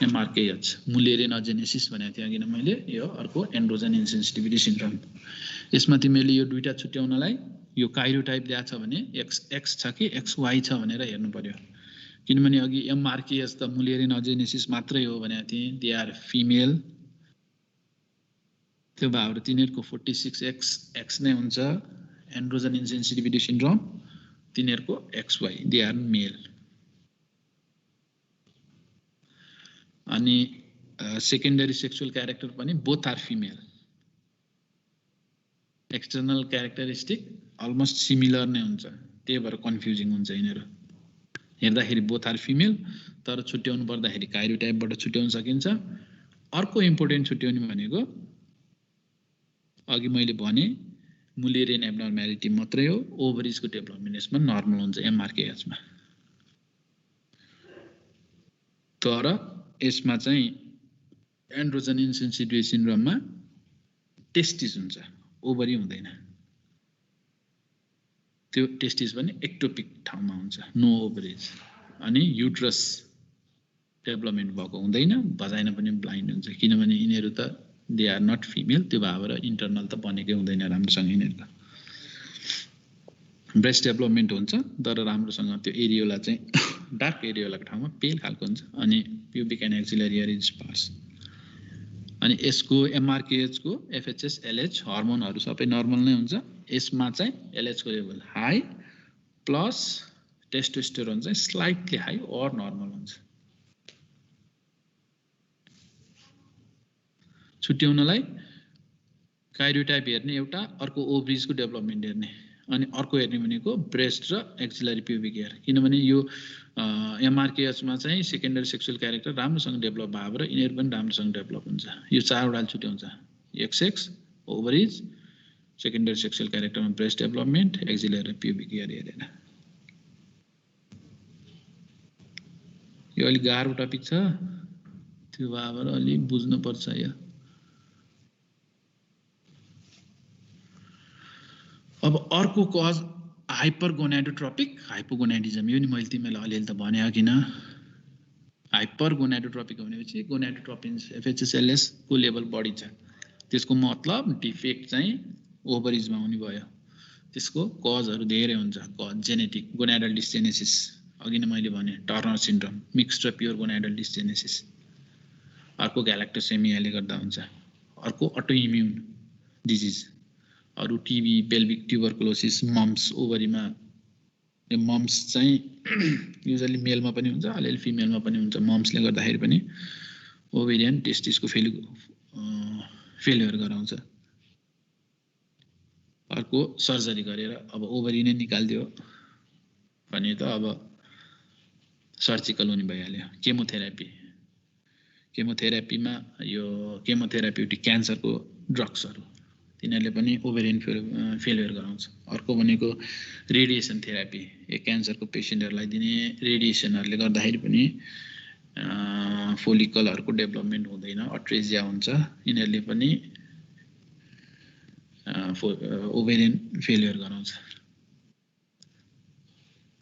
एमआरकेएच मुलेरियन अजेनेसिस भनेको थिएँ अघि नै मैले यो अर्को एन्ड्रोजन इन्सेन्सिटिभिटी सिन्ड्रोम यसमा तिमीले यो दुईटा छुट्याउनलाई यो काइरोटाइप दिएको छ भने एक्स छ कि XY छ भनेर हेर्नु पर्यो किनभने अघि एमआरकेएच त मुलेरियन अजेनेसिस मात्रै हो भनेको थिएँ दे आर फिमेल त्यो भएर तिनीहरूको 46XX नै हुन्छ एन्ड्रोजन इन्सेन्सिटिभिटी सिन्ड्रोम तिनीहरूको XY दे आर मेल अनि सेकेन्डरी सेक्सुअल क्यारेक्टर पनि both are female external characteristic almost similar नै हुन्छ त्यही भएर कन्फ्युजिङ हुन्छ यिनीहरू हेर्दाखेरि बोथ आर फिमेल तर छुट्याउनु पर्दाखेरि काइरोटाइपबाट छुट्याउन सकिन्छ अर्को इम्पोर्टेन्ट छुट्याउने भनेको अघि मैले भने मुलेरियन एब्नर्म्यालिटी मात्रै हो ओभरिजको डेभलपमेन्ट यसमा नर्मल हुन्छ एमआरकेएचमा तर यसमा चाहिँ एन्ड्रोजन इन्सेन्सिटिभिटी सिन्ड्रोममा टेस्टिस हुन्छ ओभरी हुँदैन त्यो टेस्टिस पनि एक्टोपिक ठाउँमा हुन्छ नो ओभरेज अनि युट्रस डेभलपमेन्ट भएको हुँदैन भजाइना पनि ब्लाइन्ड हुन्छ किनभने यिनीहरू त दे आर नट फिमेल त्यो भएर इन्टरनल त बनेकै हुँदैन राम्रोसँग यिनीहरूको ब्रेस्ट डेभलपमेन्ट हुन्छ तर राम्रोसँग त्यो एरियोला चाहिँ डार्क एरियोलाको ठाउँमा पेल खालको हुन्छ अनि pubic and axillary area sparse अनि यसको एमआरकेएचको एफएचएस एलएच हर्मोनहरू सबै नर्मल नै हुन्छ यसमा चाहिँ एलएचको लेभल हाई प्लस टेस्टोस्टेरोन चाहिँ स्लाइटली हाई अर नर्मल हुन्छ छुट्याउनलाई काइरोटाइप हेर्ने एउटा अर्को ओभरिजको डेभलपमेन्ट हेर्ने अनि अर्को हेर्ने भनेको ब्रेस्ट र एक्सिलरी प्युबिक हेयर किनभने यो एमआरकेएचमा चाहिँ सेकेन्डरी सेक्सुअल क्यारेक्टर राम्रोसँग डेभलप भएर यिनीहरू पनि राम्रोसँग डेभलप हुन्छ यो चारवटा छुट्याउँछ XX ओभरिज सेकेन्डरी सेक्सुअल क्यारेक्टरमा breast development axillary pubic hair हेरेर यो अलिक गाह्रो टपिक छ त्यो भएर अलि बुझ्नुपर्छ यो अब अर्को कज हाइपरगोनाडोट्रोपिक हाइपोगोनाडिजम यो नि मैले तिमीलाई अलिअलि त भने किन हाइपरगोनाडोट्रोपिक भनेपछि गोनाडोट्रोपिन्स एफएचएसएलएस को लेभल बढी छ त्यसको मतलब डिफेक्ट चाहिँ ओभरिजमा हुने भयो त्यसको कजहरू धेरै हुन्छ कज जेनेटिक गोनाडल डिसजेनेसिस अघि नै मैले भने टर्नर सिन्ड्रोम मिक्स्ड र प्योर गोनाडल डिसजेनेसिस अर्को ग्यालेक्टोसेमियाले गर्दा हुन्छ अर्को अटो इम्युन डिजिज अरू टिबी पेल्भिक ट्युबरकुलोसिस मम्स ओभरीमा यो मम्स चाहिँ युजली मेलमा पनि हुन्छ अलिअलि फिमेलमा पनि हुन्छ मम्सले गर्दाखेरि पनि ओभेरियन टेस्टिसको फेल्युर गराउँछ अर्को सर्जरी गरेर अब ओभरी नै निकालिदियो भने त अब सर्जिकल हुने भइहाल्यो केमोथेरापीमा यो केमोथेराप्युटिक क्यान्सरको ड्रग्सहरू तिनीहरूले पनि ओभेरियन फेल्युर गराउँछ अर्को भनेको रेडिएसन थेरापी यो क्यान्सरको पेसेन्टहरूलाई दिने रेडिएसनहरूले गर्दाखेरि पनि फोलिकलहरूको डेभलपमेन्ट हुँदैन अट्रेजिया हुन्छ यिनीहरूले पनि ओभेरियन फेल्युर गराउँछ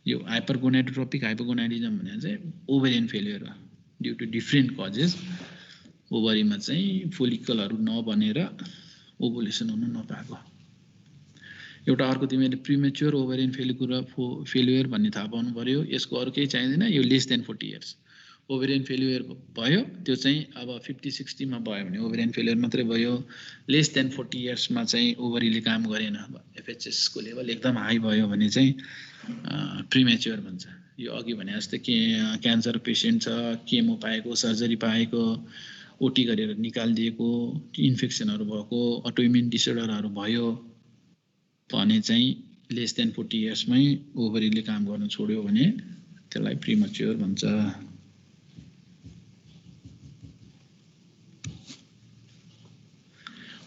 यो हाइपरगोनाडोट्रोपिक हाइपोगोनाडिजम भने चाहिँ ओभेरियन फेल्युर हो ड्यु टु डिफ्रेन्ट कजेस ओभरीमा चाहिँ फोलिकलहरू नबनेर ओभुलेसन हुनु नपाएको एउटा अर्को तिमीले प्रिमेच्योर ओभेरियन फेल्युर भन्ने थाहा पाउनु पर्यो यसको अरू केही चाहिँदैन यो less than 40 years ovarian failure भयो त्यो चाहिँ अब 50-60 मा भयो भने ओभेरियन फेल्युर मात्रै भयो लेस देन 40 इयर्समा चाहिँ ओभरीले काम गरेन एफएचएस को लेभल एकदम हाई भयो भने चाहिँ प्रिमेच्योर भन्छ। यो अघि भने जस्तै क्यान्सर पेसेन्ट छ, केमो पाएको, सर्जरी पाएको, ओटी गरेर निकालिदिएको, इन्फेक्सनहरू भएको, अटोइम्युन डिसअर्डरहरू भयो भने चाहिँ लेस देन 40 इयर्समै ओभरीले काम गर्न छोड्यो भने त्यसलाई प्रिमेच्योर भन्छ।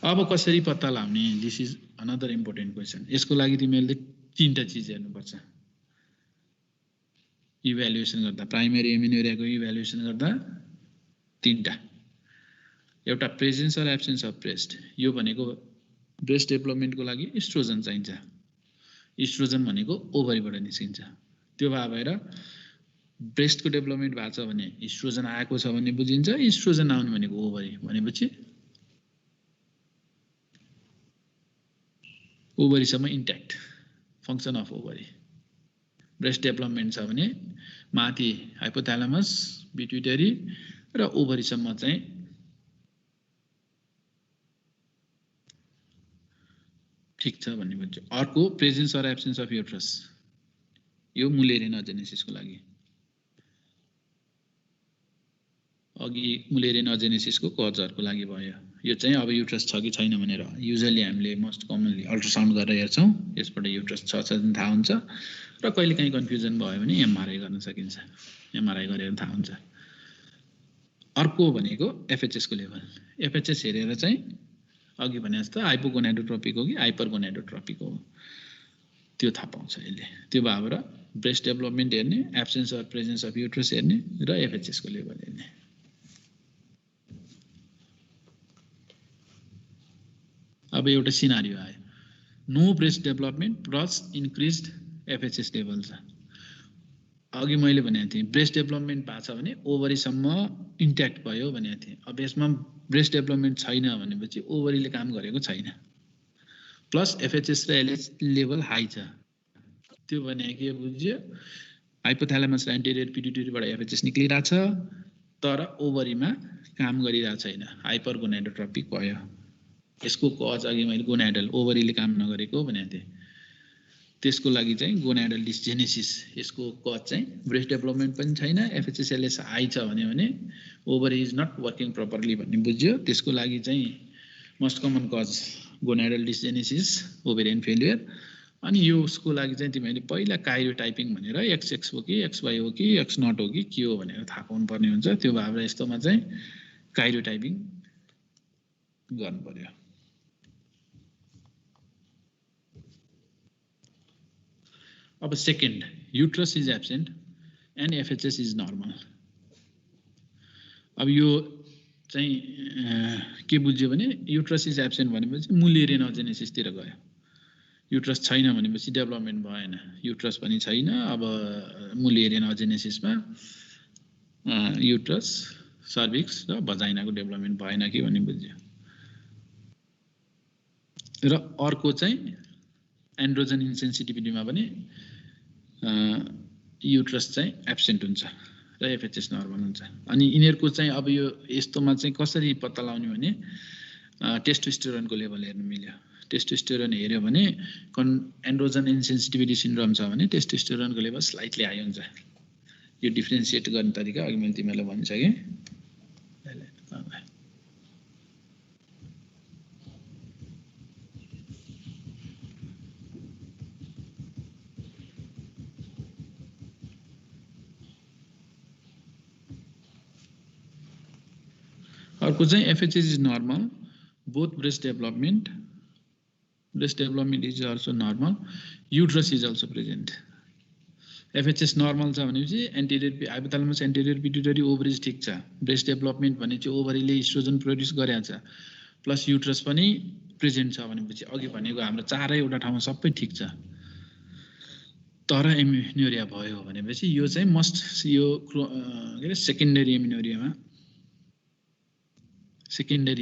अब कसरी पत्ता लगाउने? This is another important question. यसको लागि तिमीहरूले 3टा चिज हेर्नुपर्छ इभ्यालुएसन गर्दा। प्राइमेरी एमिन्युरियाको इभ्यालुएसन गर्दा 3टा। एउटा presence or absence of breast. यो भनेको ब्रेस्ट डेभलपमेन्टको लागि इस्ट्रोजन चाहिन्छ। इस्ट्रोजन भनेको ओभरीबाट निस्किन्छ। त्यो भएर ब्रेस्टको डेभलपमेन्ट भएको छ भने इस्ट्रोजन आएको छ भन्ने बुझिन्छ। इस्ट्रोजन आउने भनेको ओभरी भनेपछि ओभरीसम्म intact function of ovary. Breast development छ भने माथि हाइपोथ्यालामस, पिट्युटरी र ओभरीसम्म चाहिँ ठिक छ भन्ने बुझ्छ। अर्को presence or absence of uterus. यो मुलेरियन अजेनेसिसको लागि। अघि मुलेरियन अजेनेसिसको कजहरूको लागि भयो। यो चाहिँ अब युट्रस छ कि छैन भनेर युजली हामीले मोस्ट कमनली अल्ट्रासाउन्ड गरेर हेर्छौँ। यसबाट युट्रस छ छैन थाहा हुन्छ र कहिलेकाहीँ कन्फ्युजन भयो भने एमआरआई गर्न सकिन्छ। एमआरआई गरेर थाहा हुन्छ। अर्को भनेको एफएचएसको लेभल। एफएचएस हेरेर चाहिँ अघि भने जस्तो हाइपोगोनाडोट्रोपिक हो कि हाइपरगोनाडोट्रोपिक हो त्यो थाहा पाउँछ यसले। त्यो भएर ब्रेस्ट डेभलपमेन्ट हेर्ने, absence or presence of uterus हेर्ने र एफएचएसको लेभल हेर्ने। अब एउटा सिनारियो आयो, no breast development plus increased FHS level छ। अघि मैले भनेको थिएँ ब्रेस्ट डेभलपमेन्ट भएको छ भने ओभरीसम्म इन्ट्याक्ट भयो भनेको थिएँ। अब यसमा ब्रेस्ट डेभलपमेन्ट छैन भनेपछि ओभरीले काम गरेको छैन, प्लस एफएचएस र एलएच लेभल हाई छ। त्यो भने के बुझ्यो? हाइपोथ्यालामस र एन्टेरियर पिट्युटरीबाट एफएचएस निक्लिरहेछ तर ओभरीमा काम गरिरहेको छैन, हाइपरगोनाडोट्रोपिक भयो। यसको कज अघि मैले गोनाडल ओभरीले काम नगरेको भनेको थिएँ। त्यसको लागि चाहिँ गोनाडल डिसजेनेसिस। यसको कज चाहिँ ब्रेस्ट डेभलपमेन्ट पनि छैन, एफएचएसएलएस हाई छ भने ovary is not working properly भन्ने बुझ्यो। त्यसको लागि चाहिँ most common cause gonadal dysgenesis, ovarian failure. अनि यो उसको लागि चाहिँ तिमीले पहिला काइरोटाइपिङ भनेर XX हो कि XY हो कि X नट हो कि के हो भनेर थाहा पाउनु पर्ने हुन्छ। त्यो भएर यस्तोमा चाहिँ काइरोटाइपिङ गर्नु पर्यो। अब second, uterus is absent and FHS is normal. अब यो चाहिँ के बुझ्यो भने युट्रस इज एब्सेन्ट भनेपछि मुलेरियन अजेनेसिसतिर गयो। युट्रस छैन भनेपछि डेभलपमेन्ट भएन, युट्रस पनि छैन। अब मुलेरियन अजेनेसिसमा युट्रस, सर्भिक्स र भजाइनाको डेभलपमेन्ट भएन कि भन्ने बुझ्यो। र अर्को चाहिँ एन्ड्रोजन इन्सेन्सिटिभिटीमा पनि युट्रस चाहिँ एब्सेन्ट हुन्छ र एफएचएस नर्मल हुन्छ। अनि यिनीहरूको चाहिँ अब यो यस्तोमा चाहिँ कसरी पत्ता लगाउने भने टेस्टोस्टेरोनको लेभल हेर्नु मिल्यो। टेस्टोस्टेरोन हेऱ्यो भने एन्ड्रोजन इन्सेन्सिटिभिटी सिन्ड्रोम छ भने टेस्टोस्टेरोनको लेभल स्लाइटली हाई हुन्छ। यो डिफ्रेन्सिएट गर्ने तरिका अघि मैले तिमीलाई भनिसकेँ। अर्को चाहिँ FHS is normal, both breast development is also normal, uterus is also present. FHS normal छ भनेपछि anterior hypothalamus, anterior pituitary, ovaries ठिक छ। ब्रेस्ट डेभलपमेन्ट भनेपछि ओभरीले इस्ट्रोजन प्रोड्युस गरेको छ, प्लस युट्रस पनि प्रेजेन्ट छ भनेपछि अघि भनेको हाम्रो चारैवटा ठाउँमा सबै ठिक छ। तर एमिन्युरिया भयो भनेपछि यो चाहिँ मस्ट यो के अरे सेकेन्डरी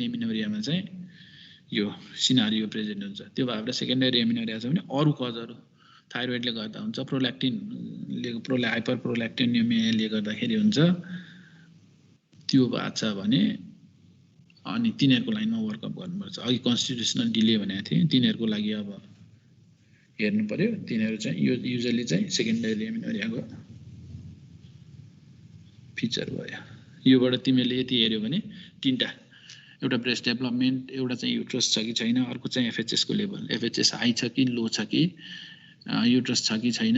एमिन्युरियामा चाहिँ यो सिनारियो प्रेजेन्ट हुन्छ। त्यो भएर सेकेन्डरी एमिन्युरिया छ भने अरू कजहरू थाइरोइडले गर्दा हुन्छ, हाइपर प्रोल्याक्टिनिमियाले गर्दाखेरि हुन्छ। त्यो भएको छ भने अनि तिनीहरूको लाइनमा वर्कअप गर्नुपर्छ। अघि कन्स्टिट्युसनल डिले भनेको थिएँ, तिनीहरूको लागि अब हेर्नु पर्यो। तिनीहरू चाहिँ यो युजुअली चाहिँ सेकेन्डरी एमिनोरियाको फिचर भयो। योबाट तिमीले यति हेर्यो भने तीनटा, एउटा ब्रेस्ट डेभलपमेन्ट, एउटा चाहिँ युट्रस छ कि छैन, अर्को चाहिँ एफएचएस को लेभल, एफएचएस हाई छ कि लो छ कि, युट्रस छ कि छैन,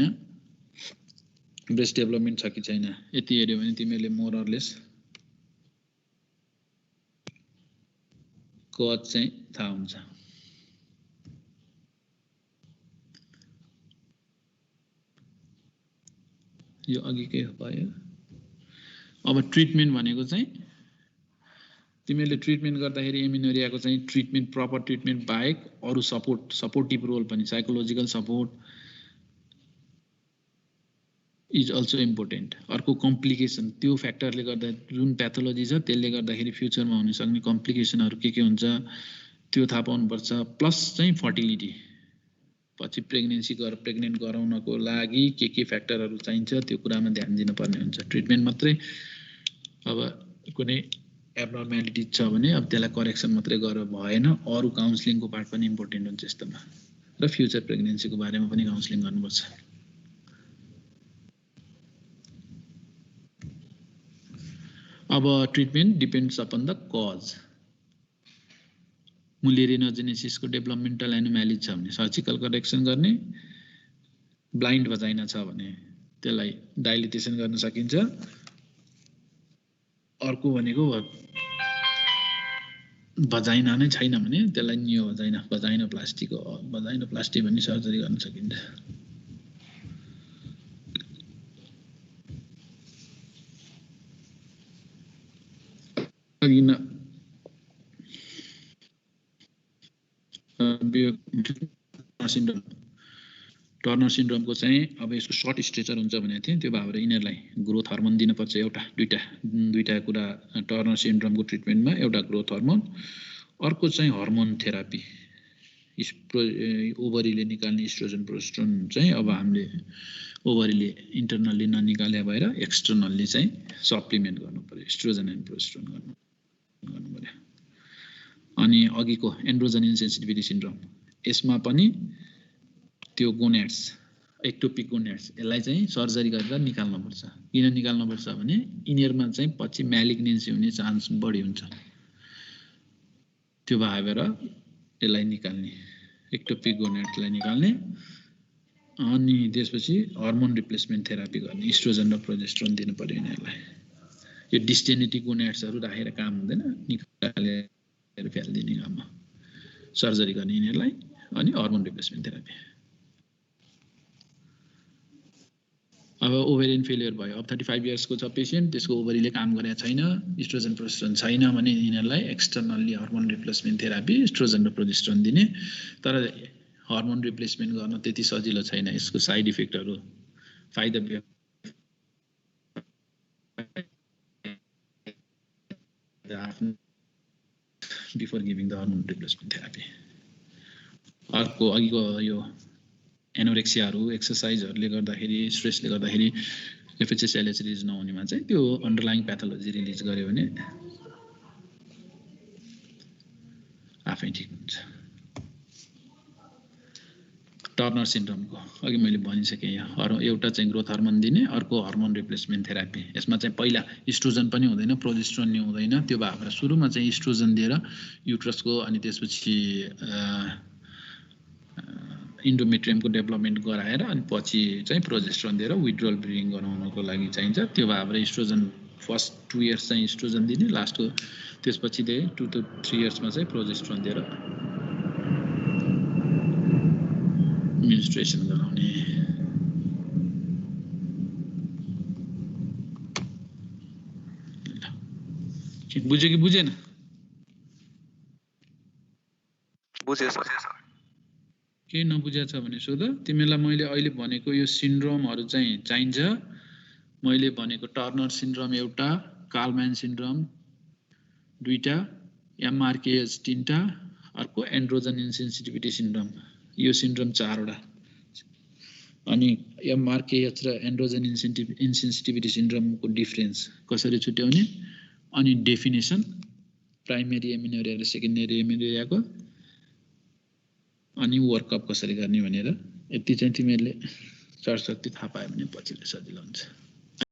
ब्रेस्ट डेभलपमेन्ट छ कि छैन, यति हेर्यो भने तिमीले मोर अर लेस कज चाहिँ थाहा हुन्छ। यो अघिकै भयो। अब ट्रिटमेन्ट भनेको चाहिँ तिमीले ट्रिटमेन्ट गर्दाखेरि एमिनोरियाको चाहिँ ट्रिटमेन्ट, प्रपर ट्रिटमेन्ट बाहेक अरू सपोर्टिभ रोल पनि, psychological support is also important. अर्को कम्प्लिकेसन, त्यो फ्याक्टरले गर्दा जुन प्याथोलोजी छ त्यसले गर्दाखेरि फ्युचरमा हुन सक्ने कम्प्लिकेसनहरू के हुन्छ त्यो थाहा पाउनुपर्छ। प्लस चाहिँ फर्टिलिटी, पछि प्रेग्नेन्ट गराउनको लागि के फ्याक्टरहरू चाहिन्छ त्यो कुरामा ध्यान दिनुपर्ने हुन्छ। ट्रिटमेन्ट मात्रै अब कुनै एब्नर्म्यालिटी छ भने अब त्यसलाई करेक्सन मात्रै गरेर भएन, अरू काउन्सिलिङको पार्ट पनि इम्पोर्टेन्ट हुन्छ यस्तोमा, र फ्युचर प्रेग्नेन्सीको बारेमा पनि काउन्सिलिङ गर्नुपर्छ। अब treatment depends upon the cause. मुलेरिनोजेनेसिसको डेभलपमेन्टल एनोम्याली छ भने सर्जिकल करेक्सन गर्ने, ब्लाइन्ड भजाइना छ भने त्यसलाई डाइलिटेसन गर्न सकिन्छ। अर्को भनेको भजाइना नै छैन भने त्यसलाई नियो भजाइनोप्लास्टी भन्ने सर्जरी गर्न सकिन्छ। टर्नर सिन्ड्रोमको चाहिँ अब यसको सर्ट स्ट्रेचर हुन्छ भनेको थिएँ, त्यो भएर यिनीहरूलाई ग्रोथ हर्मोन दिनुपर्छ। दुईटा कुरा टर्नर सिन्ड्रोमको ट्रिटमेन्टमा, एउटा ग्रोथ हर्मोन, अर्को चाहिँ हर्मोन थेरापी। ओभरीले निकाल्ने इस्ट्रोजन प्रोजेस्टेरोन चाहिँ अब हामीले ओभरीले इन्टरनल्ली ननिकाले भएर एक्सटर्नल्ली चाहिँ सप्लिमेन्ट गर्नु पर्यो, इस्ट्रोजन एन्ड प्रोजेस्टेरोन गर्नु पर्यो। अनि अघिको एन्ड्रोजन इन्सेन्सिटिभिटी सिन्ड्रोम, यसमा पनि त्यो गोनेड्स, एक्टोपिक गोनेड्स, यसलाई चाहिँ सर्जरी गरेर निकाल्नुपर्छ। किन निकाल्नुपर्छ भने यिनीहरूमा चाहिँ पछि म्यालिग्नेन्सी हुने चान्स बढी हुन्छ। त्यो भएर यसलाई निकाल्ने, एक्टोपिक गोनेड्सलाई निकाल्ने, अनि त्यसपछि हर्मोन रिप्लेसमेन्ट थेरापी गर्ने, इस्ट्रोजन र प्रोजेस्टेरोन दिनु पर्यो यिनीहरूलाई। यो डिस्टेनिटी गोनेड्सहरू राखेर काम हुँदैन, निकालेर फ्यालिदिने काममा सर्जरी गर्ने यिनीहरूलाई, अनि हर्मोन रिप्लेसमेन्ट थेरापी। अब ओभेरियन फेलियर भयो, अब 35 इयर्सको छ पेसेन्ट, त्यसको ओभरीले काम गरेको छैन, इस्ट्रोजन प्रोजेस्टेरोन छैन भने यिनीहरूलाई externally hormone replacement therapy, oestrogen र प्रोजेस्टेरोन दिने। तर हर्मोन रिप्लेसमेन्ट गर्न त्यति सजिलो छैन, यसको साइड इफेक्टहरू फाइदा before giving the hormone replacement therapy. अर्को अघिको यो एनोरेक्सियाहरू, एक्सर्साइजहरूले गर्दाखेरि, स्ट्रेसले गर्दाखेरि एफएचएस एलएच रिलिज नहुनेमा चाहिँ त्यो अन्डरलाइङ प्याथोलोजी रिलिज गर्यो भने आफै ठिक हुन्छ। टर्नर सिन्ड्रोमको अघि मैले भनिसकेँ, एउटा चाहिँ ग्रोथ हर्मोन दिने, अर्को हर्मोन रिप्लेसमेन्ट थेरापी। यसमा चाहिँ पहिला इस्ट्रोजन पनि हुँदैन, प्रोजेस्टेरोन नि हुँदैन। त्यो भएर सुरुमा चाहिँ इस्ट्रोजन दिएर युट्रसको अनि त्यसपछि इन्डोमेट्रियमको डेभलपमेन्ट गराएर अनि पछि चाहिँ प्रोजेस्टेरोन दिएर विथड्रल ब्रिडिङ गराउनको लागि चाहिन्छ। त्यो भएर इस्ट्रोजन फर्स्ट 2 इयर्स चाहिँ इस्ट्रोजन दिने, लास्टको त्यसपछि 2 to 3 इयर्समा चाहिँ प्रोजेस्टेरोन दिएर मेन्स्ट्रुएसन गराउने। बुझ्यो कि बुझेन? बुझेँ सर। केही नबुझेको छ भने सोध। तिमीलाई मैले अहिले भनेको यो सिन्ड्रोमहरू चाहिँ चाहिन्छ। मैले भनेको टर्नर सिन्ड्रोम एउटा, कालम्यान सिन्ड्रोम 2टा, एमआरकेएच 3टा, अर्को एन्ड्रोजन इन्सेन्सिटिभिटी सिन्ड्रोम, यो सिन्ड्रोम 4वटा। अनि एमआरकेएच र एन्ड्रोजन इन्सेन्सिटिभिटी सिन्ड्रोमको डिफरेन्स कसरी छुट्याउने, अनि डेफिनेसन प्राइमेरी एमिनोरिया र सेकेन्डरी एमिनोरियाको, अनि वर्कअप कसरी गर्ने भनेर यति चाहिँ तिमीहरूले चरशक्ति थाहा पायो भने पछिले सजिलो हुन्छ।